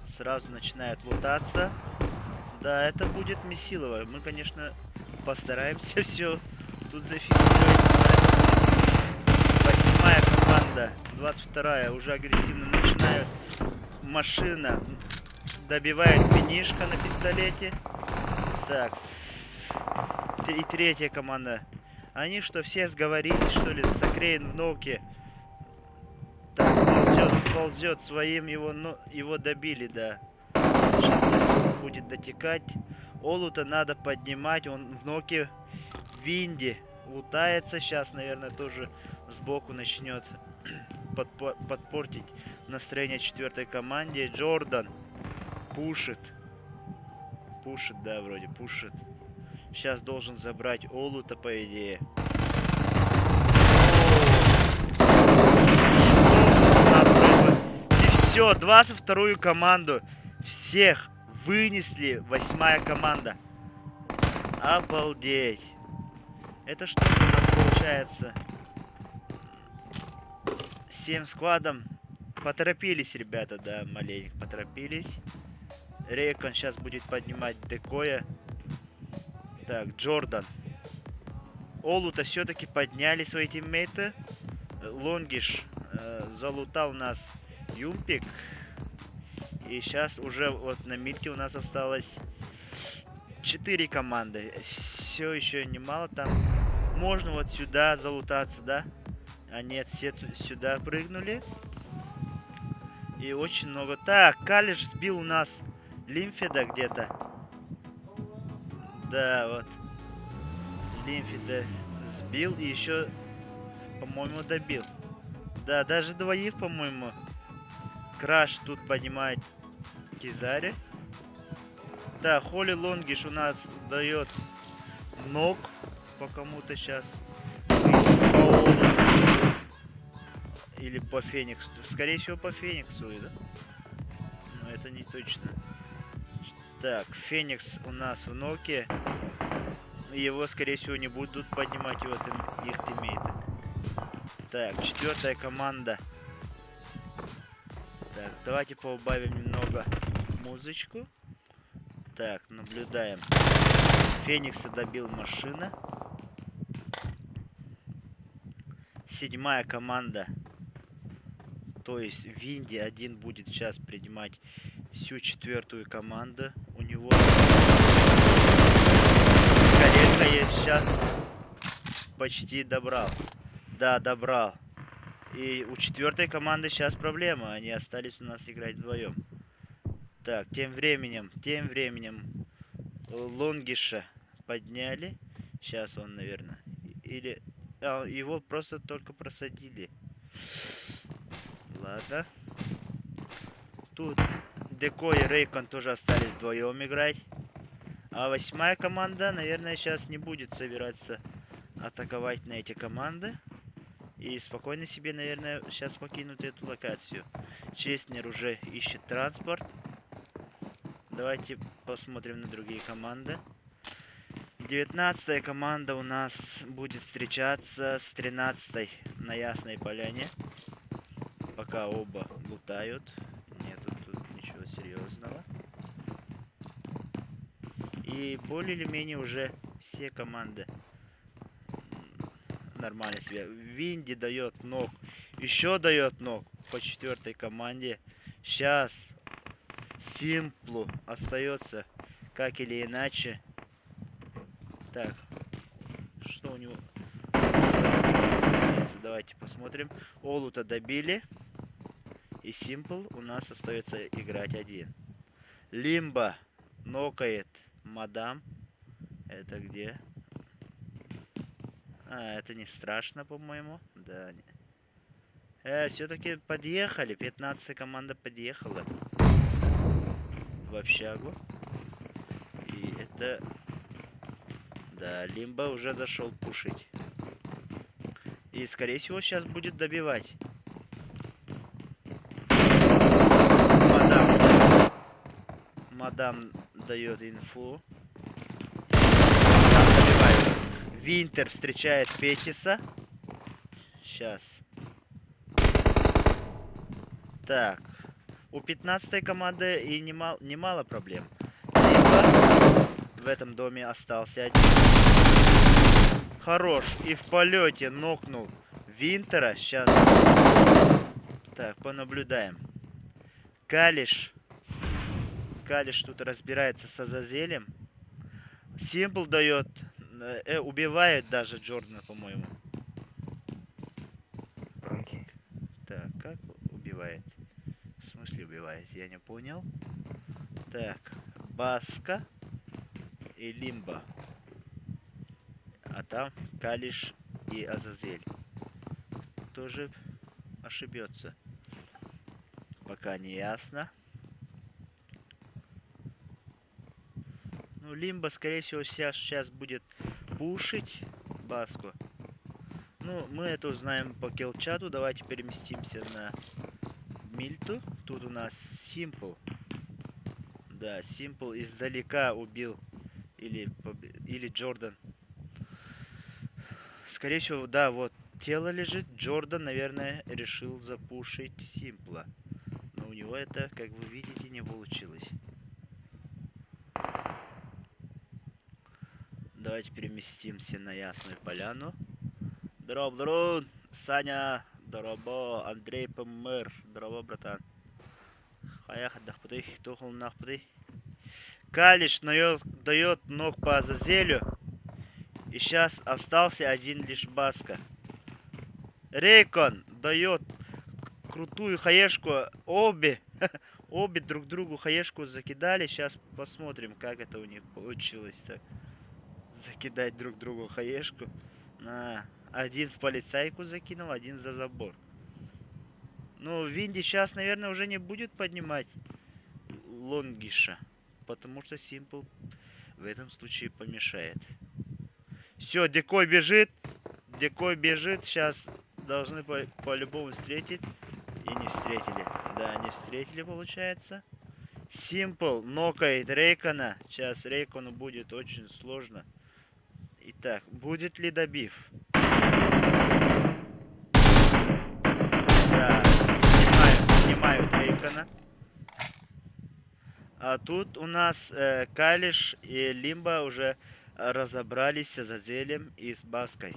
Сразу начинает лутаться. Да, это будет Месилово. Мы, конечно, постараемся все тут зафиксировать. Но это будет 8-я команда. 22-я уже агрессивно начинает. Машина добивает финишка на пистолете. Так. И 3-я команда. Они что, все сговорились, что ли, с Акрейн в ноуке? Так, ползет своим, его добили, да. Сейчас будет дотекать. Олута надо поднимать, он в ноке в винде лутается. Сейчас, наверное, тоже сбоку начнет подпортить настроение 4-й команде. Джордан пушит. Пушит, да, вроде пушит. Сейчас должен забрать Олута, по идее. И все, 22-ю команду всех вынесли. 8-я команда. Обалдеть. Это что у нас получается? 7 сквадом. Поторопились ребята, да, маленько поторопились. Рейкон сейчас будет поднимать декоя. Так, Джордан. Олута все-таки подняли свои тиммейты. Лонгиш залутал у нас Юмпик. И сейчас уже вот на Мильте у нас осталось 4 команды. Все еще немало там. Можно вот сюда залутаться, да? А нет, все сюда прыгнули. И очень много. Так, Калиш сбил у нас Лимфеда где-то. Да, вот. Лимфеда сбил и еще, по-моему, добил. Да, даже двоих, по-моему. Краш тут поднимает Кизари. Да, Холли Лонгиш у нас дает ног по кому-то сейчас. Или по Фениксу. Скорее всего, по Фениксу, да? Но это не точно. Так, Феникс у нас в ноке. Его, скорее всего, не будут поднимать его их тиммейты. Так, 4-я команда. Так, давайте поубавим немного музычку. Так, наблюдаем. Феникса добил машина. 7-я команда. То есть Винди один будет сейчас принимать всю 4-ю команду. У него скорее есть сейчас почти добрал. Да, добрал. И у 4-й команды сейчас проблема. Они остались у нас играть вдвоем. Так, тем временем Лонгиша подняли. Сейчас он, наверное. Или его просто только просадили. Ладно. Тут Деко и Рейкон тоже остались вдвоем играть. А 8-я команда, наверное, сейчас не будет собираться атаковать на эти команды. И спокойно себе, наверное, сейчас покинут эту локацию. Честнер уже ищет транспорт. Давайте посмотрим на другие команды. 19-я команда у нас будет встречаться с 13-й на Ясной Поляне. Пока оба лутают. Нету тут ничего серьезного. И более или менее уже все команды нормально себя. Винди дает ног. Еще дает ног по 4-й команде. Сейчас Симплу остается как или иначе. Так, что у него? Давайте посмотрим. Олута добили. И Симпл у нас остается играть один. Лимба нокает мадам. Это где? А, это не страшно, по-моему. Да. Все-таки подъехали. 15-я команда подъехала в общагу. И это... Да, Лимба уже зашел пушить. И, скорее всего, сейчас будет добивать. Мадам дает инфу. Добивает. Винтер встречает Петиса. Сейчас. Так. У 15-й команды и немало проблем. Либо в этом доме остался один. Хорош. И в полете нокнул Винтера. Сейчас. Так, понаблюдаем. Калиш. Калиш тут разбирается с Азазелем. Симпл дает. Убивает даже Джордана, по-моему. Так, как убивает? В смысле убивает? Я не понял. Так, Баска и Лимба. А там Калиш и Азазель. Тоже ошибется. Пока не ясно. Ну, Лимба, скорее всего, сейчас будет пушить Баску. Ну, мы это узнаем по киллчату. Давайте переместимся на Мильту. Тут у нас Симпл. Да, Симпл издалека убил. Или Джордан. Скорее всего, да, вот тело лежит. Джордан, наверное, решил запушить Симпла. Но у него это, как вы видите, не получилось. Давайте переместимся на Ясную Поляну. Здорово, Саня, здорово, Андрей Помер, здорово, братан. Хаях отдохпуты, тухл нахпуты. Калиш дает ног по Азазелю. И сейчас остался один лишь Баска. Рейкон дает крутую хаешку. Обе друг другу хаешку закидали. Сейчас посмотрим, как это у них получилось. Так. Закидать друг другу хаешку. Один в полицайку закинул, один за забор. Ну, Винди сейчас, наверное, уже не будет поднимать лонгиша. Потому что Симпл в этом случае помешает. Все, Декой бежит. Декой бежит. Сейчас должны по-любому встретить. И не встретили. Да, не встретили, получается. Симпл нокает Рейкона. Сейчас Рейкону будет очень сложно. Итак, будет ли добив? Да, снимают Рейкона. А тут у нас Калиш и Лимба уже разобрались с Азазелем и с Баской.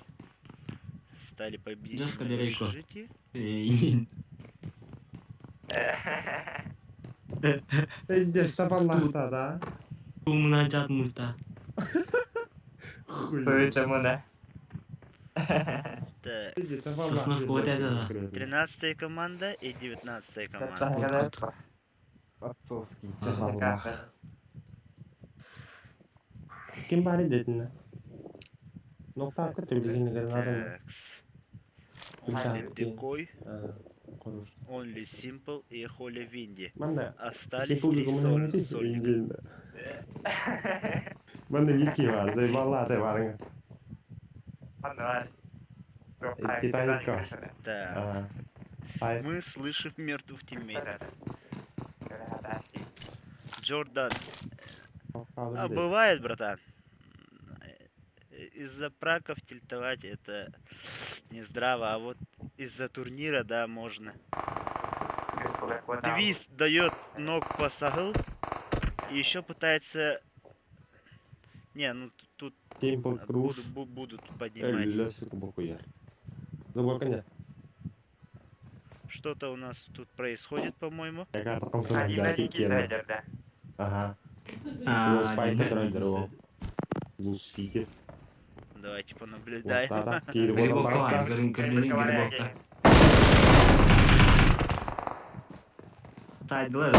Стали победителями в общежитии. да? Munajat multa. Так, Сосна вот это. 13-я команда и 19-я команда. Отцовский. Kim bari dedin lan? Nokta hakkı tüylüğünü gönderdim. Такс. Да. Only Декой, Konuş. Only Simple и Холли Винди. Ben de Остались Simple 3 grubunun yöneticisi сольника. İngiliz'de. Ben de Vicky vardı. Vallahi de var. Titanic. Так, Hayır. мы слышим мертвых тиммейтов. Джордан. А бывает, братан. Из-за праков тильтовать это не здраво, а вот из-за турнира, да, можно. Твист дает ног по Сагл и еще пытается... Не, ну тут Simple Cruz. будут поднимать. 50 кубок yer. Заборка нет. Что-то у нас тут происходит, по-моему. Я как потом дайте кем. Ага. Лус файт который здорово. Лус фитит. Давайте Вот понаблюдаем. тата. Кири вот Грибовка, там грибовка. Сайт глаз.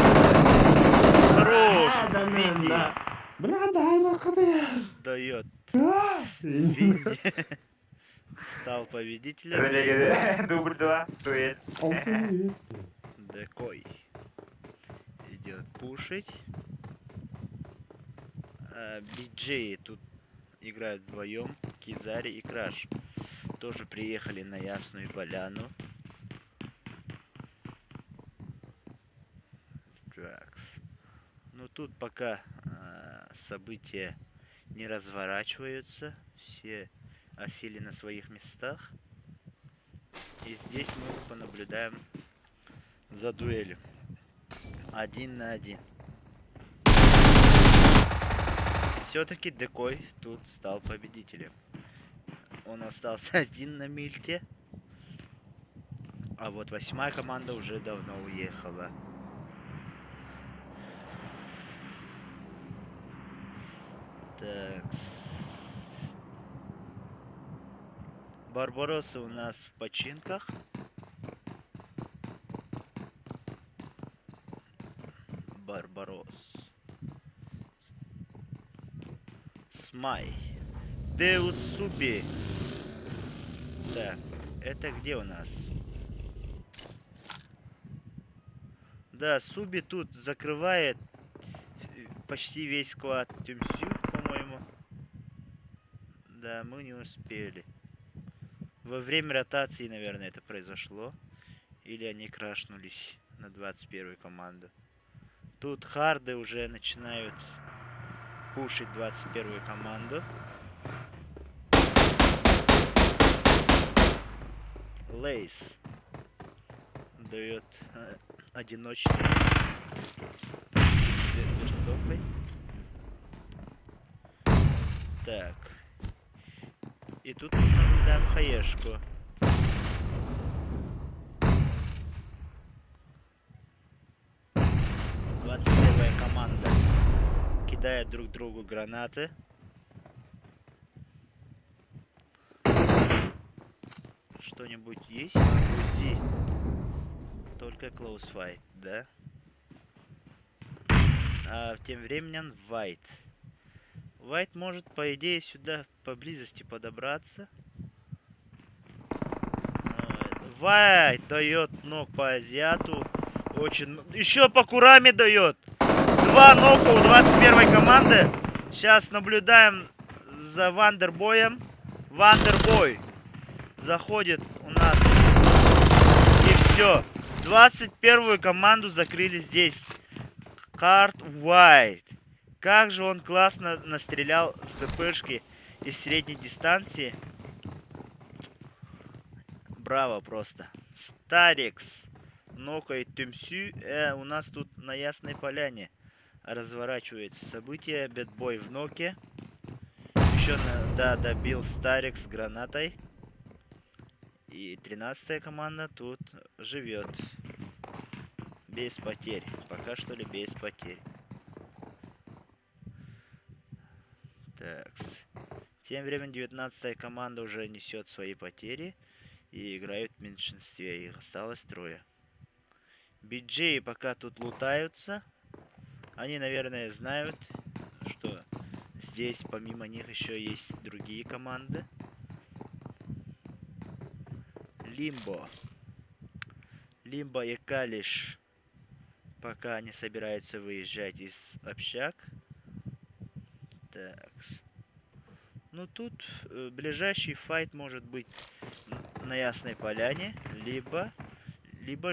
Хорош! Да, Винди Бля, дай нахуй. дает. А! Винди стал победителем. Дубль 2, дуэль. Охуеть. Декой идет пушить. Биджеи тут играют вдвоем. Кизари и Краш тоже приехали на Ясную Поляну. Тракс. Ну тут пока события не разворачиваются. Все осели на своих местах. И здесь мы понаблюдаем за дуэлью. 1 на 1. Все-таки Декой тут стал победителем. Он остался один на мильте. А вот 8-я команда уже давно уехала. Так. Барбаросы у нас в починках. Барбарос. Смай. Деус Суби. Так, это где у нас? Да, Суби тут закрывает почти весь склад Тюмсю, по-моему. Да, мы не успели. Во время ротации, наверное, это произошло. Или они крашнулись на 21-ю команду. Тут харды уже начинают пушить 21-ю команду. Лейс дает одиночный верстопой. Так. И тут мы наблюдаем хаешку. Команда кидает друг другу гранаты. Что-нибудь есть? Узи. Только close fight, да? А тем временем White. White может, по идее, сюда поблизости подобраться. White дает ног по азиату. Очень... Еще по Кураме дает. 2 нока у 21-й команды. Сейчас наблюдаем за Вандербоем. Вандербой заходит у нас. И все. 21-ю команду закрыли здесь. Хард White. Как же он классно настрелял с ДПшки из средней дистанции. Браво просто. Старикс нокает Тюмсю. У нас тут на Ясной Поляне разворачивается событие. Бэтбой в ноке. Еще добил Старикс с гранатой. И 13-я команда тут живет. Без потерь. Пока что ли без потерь. Так. Тем временем 19-я команда уже несет свои потери. И играют в меньшинстве. Их осталось 3. Биджеи пока тут лутаются. Они, наверное, знают, что здесь помимо них еще есть другие команды. Лимбо. Лимбо и Калиш пока не собираются выезжать из общак. Так. Ну тут ближайший файт может быть на Ясной Поляне, либо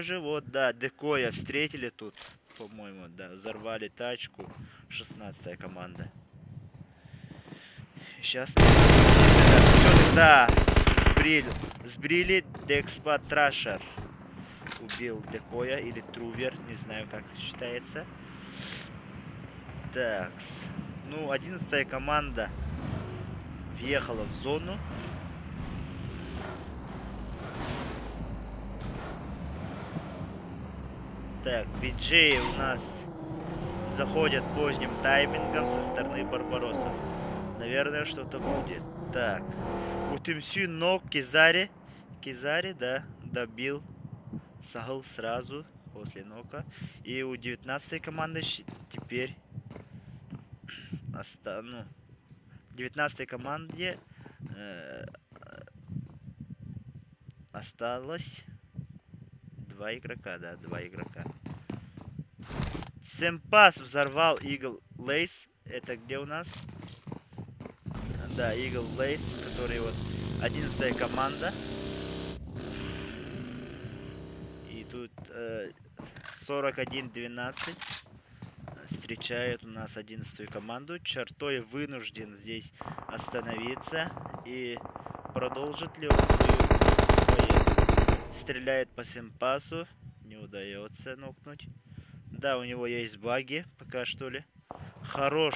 же вот, да, Декоя встретили тут, по-моему, да, взорвали тачку, 16-я команда. Сейчас, все, да, сбрили Декспа Трашер. Убил Декоя или Трувер, не знаю, как это считается. Такс. Ну, 11-я команда въехала в зону. Так, биджеи у нас заходят поздним таймингом со стороны барбаросов. Наверное, что-то будет. Так, у Тимсю ног Кизари. Кизари, да, добил. Сагл сразу после нока. И у 19-й команды теперь... Ну, 19-й команде осталось 2 игрока, да, 2 игрока. Семпас взорвал Eagle Lace. Это где у нас? Да, Eagle Lace, который вот 11-я команда. И тут 41-12 встречает у нас 11-ю команду. Чертой вынужден здесь остановиться. И продолжит ли он свою поездку? Стреляет по Семпасу. Не удается нокнуть. Да, у него есть баги, пока что ли. Хорош.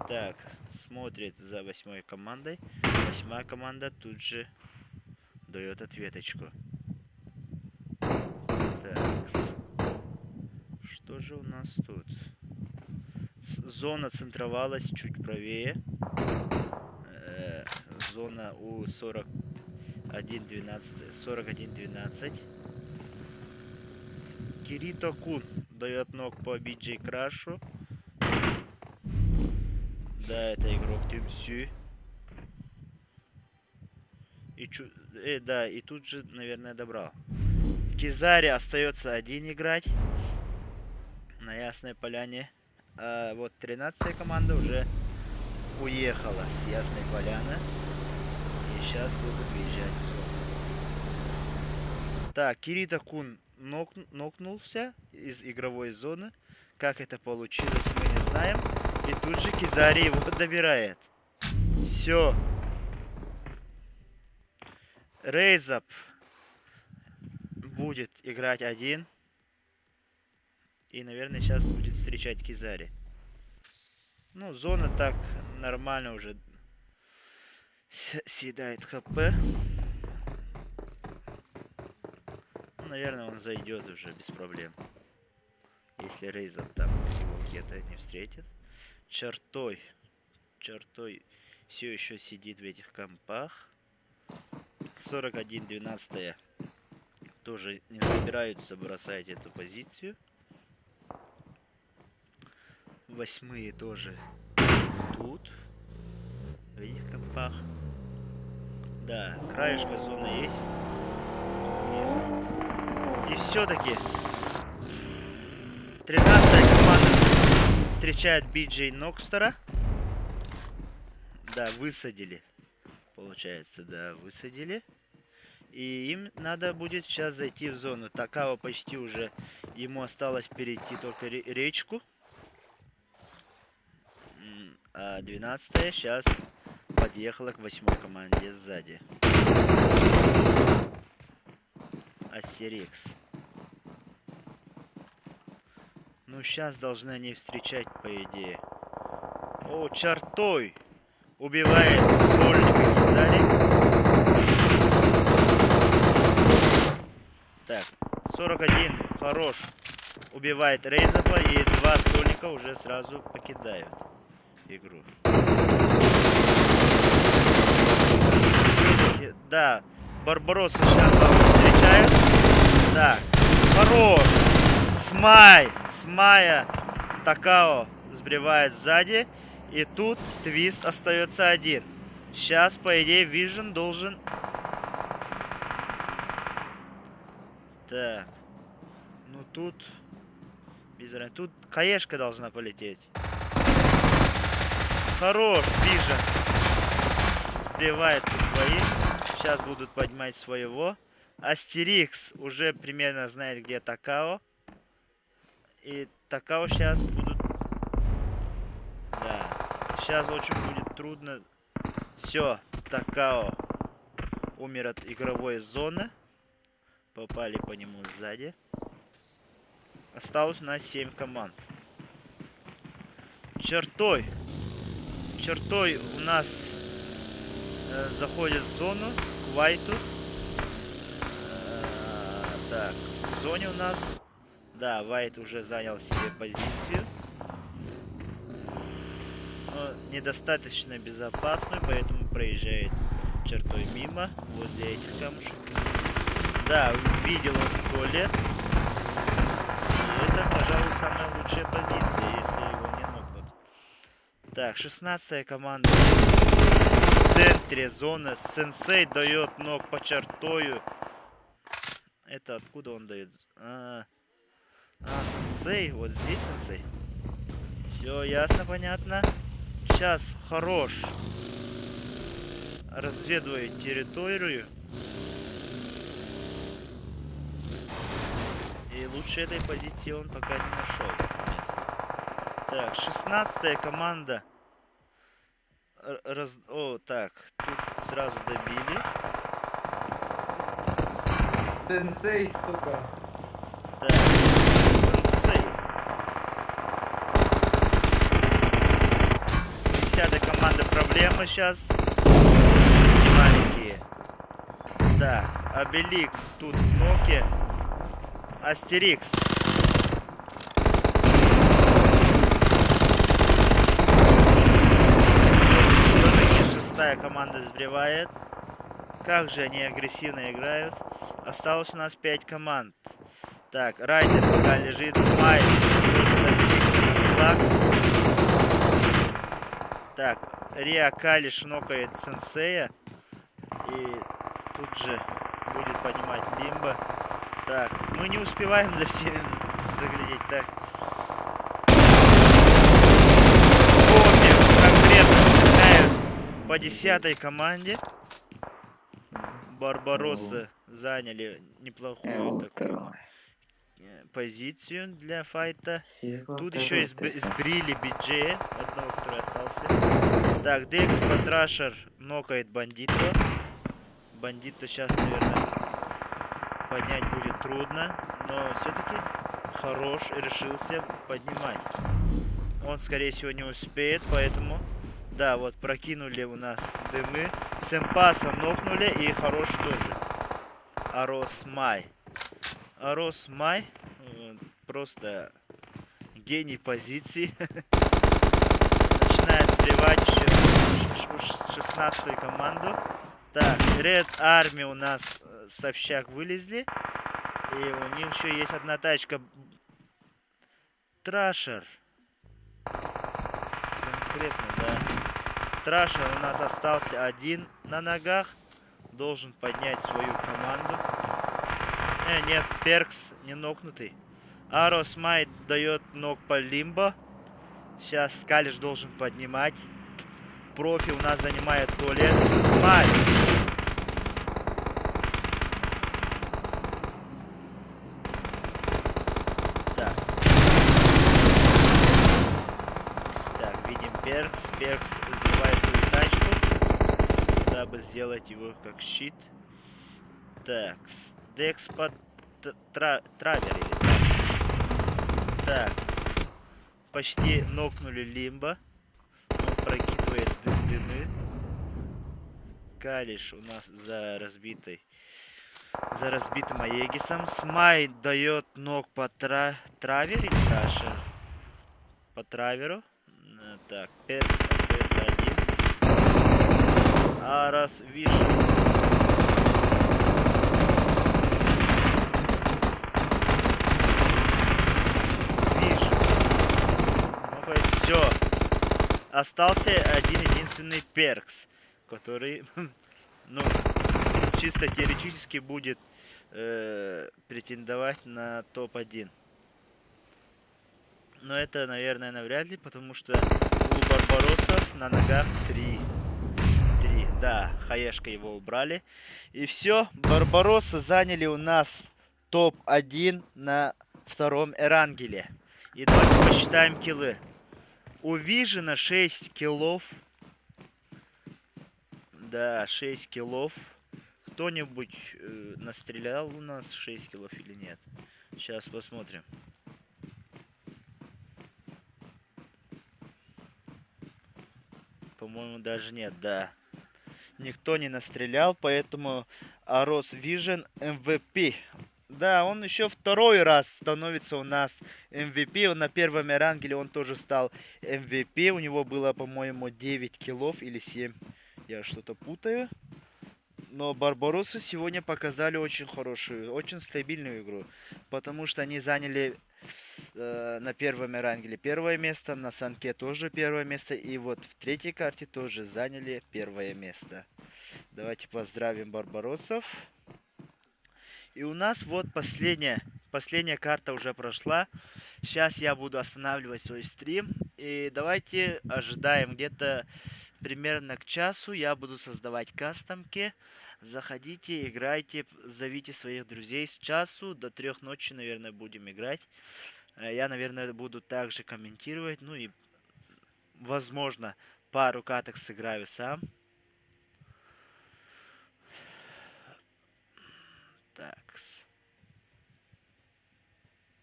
Так, смотрит за 8-й командой. 8-я команда тут же дает ответочку. Так. Что же у нас тут? Зона центровалась чуть правее. Зона у 41-12. Кирито Кун дает ног по BJ Крашу. Да, это игрок Тимсю. Да, и тут же, наверное, добрал. Кизари остается один играть на Ясной Поляне. А вот 13-я команда уже уехала с Ясной Поляны. И сейчас будут выезжать в зону. Так, Кирита Кун нокнулся из игровой зоны. Как это получилось, мы не знаем. И тут же Кизари его добирает. Все. Рейзап будет играть один. И, наверное, сейчас будет встречать Кизари. Ну, зона так нормально уже съедает ХП. Наверное, он зайдет уже без проблем. Если Рейзап там где-то не встретит. Чертой все еще сидит в этих компах. 41-12 тоже не собираются бросать эту позицию. 8-е тоже тут, в этих компах. Да, краешка зоны есть. И все-таки 13-я команда встречает BJ Нокстера. Да, высадили. Получается, да, высадили. И им надо будет сейчас зайти в зону. Такао почти уже, ему осталось перейти только речку. А 12-я сейчас подъехала к 8-й команде сзади. Астерикс. Ну, сейчас должны они встречать, по идее. О, Чертой убивает Сольника Кизари. Так, 41, хорош. Убивает Рейзапа, и 2 Сольника уже сразу покидают игру. Да, Барбароссы сейчас встречают. Так, хорош. Смая Такао сбривает сзади. И тут Твист остается один. Сейчас, по идее, Vision должен... Так. Ну тут... Тут Каешка должна полететь. Хорош, Vision. Сбривает тут двоих. Сейчас будут поднимать своего. Астерикс уже примерно знает, где Такао. И Такао сейчас будут... Да. Сейчас очень будет трудно. Все, Такао умер от игровой зоны. Попали по нему сзади. Осталось у нас 7 команд. Чертой у нас заходит в зону к Вайту. Так. Так, в зоне у нас... Да, Вайт уже занял себе позицию. Но недостаточно безопасную, поэтому проезжает чертой мимо, возле этих камушек. Да, видел он туалет. И это, пожалуй, самая лучшая позиция, если его не нокнут. Так, 16-я команда. В центре зоны. Сенсей дает ног по чертою. Это откуда он дает? Сенсей. Вот здесь сенсей. Все ясно, понятно. Сейчас хорош. Разведывает территорию. И лучше этой позиции он пока не нашел. Так, 16-я команда. О, так. Тут сразу добили. Сенсей, сука. Так, сенсей. 10-я команда проблемы сейчас. Маленькие. Так, Обеликс тут в ноке. Астерикс. Все-таки 6-я команда сбривает. Как же они агрессивно играют. Осталось у нас 5 команд. Так, Райдер пока лежит. Смайл. Так, Риа Калиш нокает Сенсея. И тут же будет поднимать Лимба. Так, мы не успеваем за всеми заглядеть. Так. Конкретно стреляют по 10-й команде. Барбароссы заняли неплохую такую позицию для файта. Тут еще сбрили биджея, одного, который остался. Так, Декс Патрашер нокает Бандито. Бандито сейчас, наверное, поднять будет трудно, но все-таки хорош и решился поднимать. Он, скорее всего, не успеет, поэтому... Да, вот прокинули у нас дымы. Сэмпаса нокнули и хорош тоже. Арос Май. Арос Май просто гений позиции. Начинает сбивать 16-ю команду. Так, Red Army у нас с общак вылезли. И у них еще есть одна тачка. Трашер. Конкретно, да. Трашер у нас остался один на ногах. Должен поднять свою команду. Нет, Перкс не нокнутый. Арос Майт дает ног по Лимбо. Сейчас Скалиш должен поднимать. Профи у нас занимает туалет. Смайт. Так. Так, видим Перкс. Перкс взрывает свою тачку, дабы сделать его как щит. Так, Декс под Травер или так. Так, почти нокнули Лимба. Он прокидывает дымы. Калиш у нас за разбитым Аегисом. Смай дает ног по Травере или Трашер? По Траверу. Так, Перкс остается один. А раз вижу... Все. Остался один единственный Перкс, который, ну, чисто теоретически будет претендовать на топ-1. Но это, наверное, навряд ли, потому что у Барбаросов на ногах 3. Да, хаешка его убрали. И все, Барбаросы заняли у нас топ-1 на втором Эрангеле. И давайте посчитаем киллы. У Вижена 6 киллов. Да, 6 киллов. Кто-нибудь настрелял у нас 6 киллов или нет? Сейчас посмотрим. По-моему, даже нет, да. Никто не настрелял, поэтому Арос Vision MVP Да, он еще второй раз становится у нас MVP. Он на первом рангеле он тоже стал MVP. У него было, по-моему, 9 киллов или 7. Я что-то путаю. Но Барбароссы сегодня показали очень хорошую, очень стабильную игру. Потому что они заняли на первом рангеле первое место, на Санке тоже первое место. И вот в третьей карте тоже заняли первое место. Давайте поздравим Барбароссов. И у нас вот последняя карта уже прошла. Сейчас я буду останавливать свой стрим. И давайте ожидаем где-то примерно к часу. Я буду создавать кастомки. Заходите, играйте, зовите своих друзей. С часу до 3 ночи, наверное, будем играть. Я, наверное, буду также комментировать. Ну и, возможно, пару каток сыграю сам. Такс.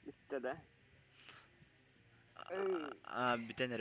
Bitti de. Bir tane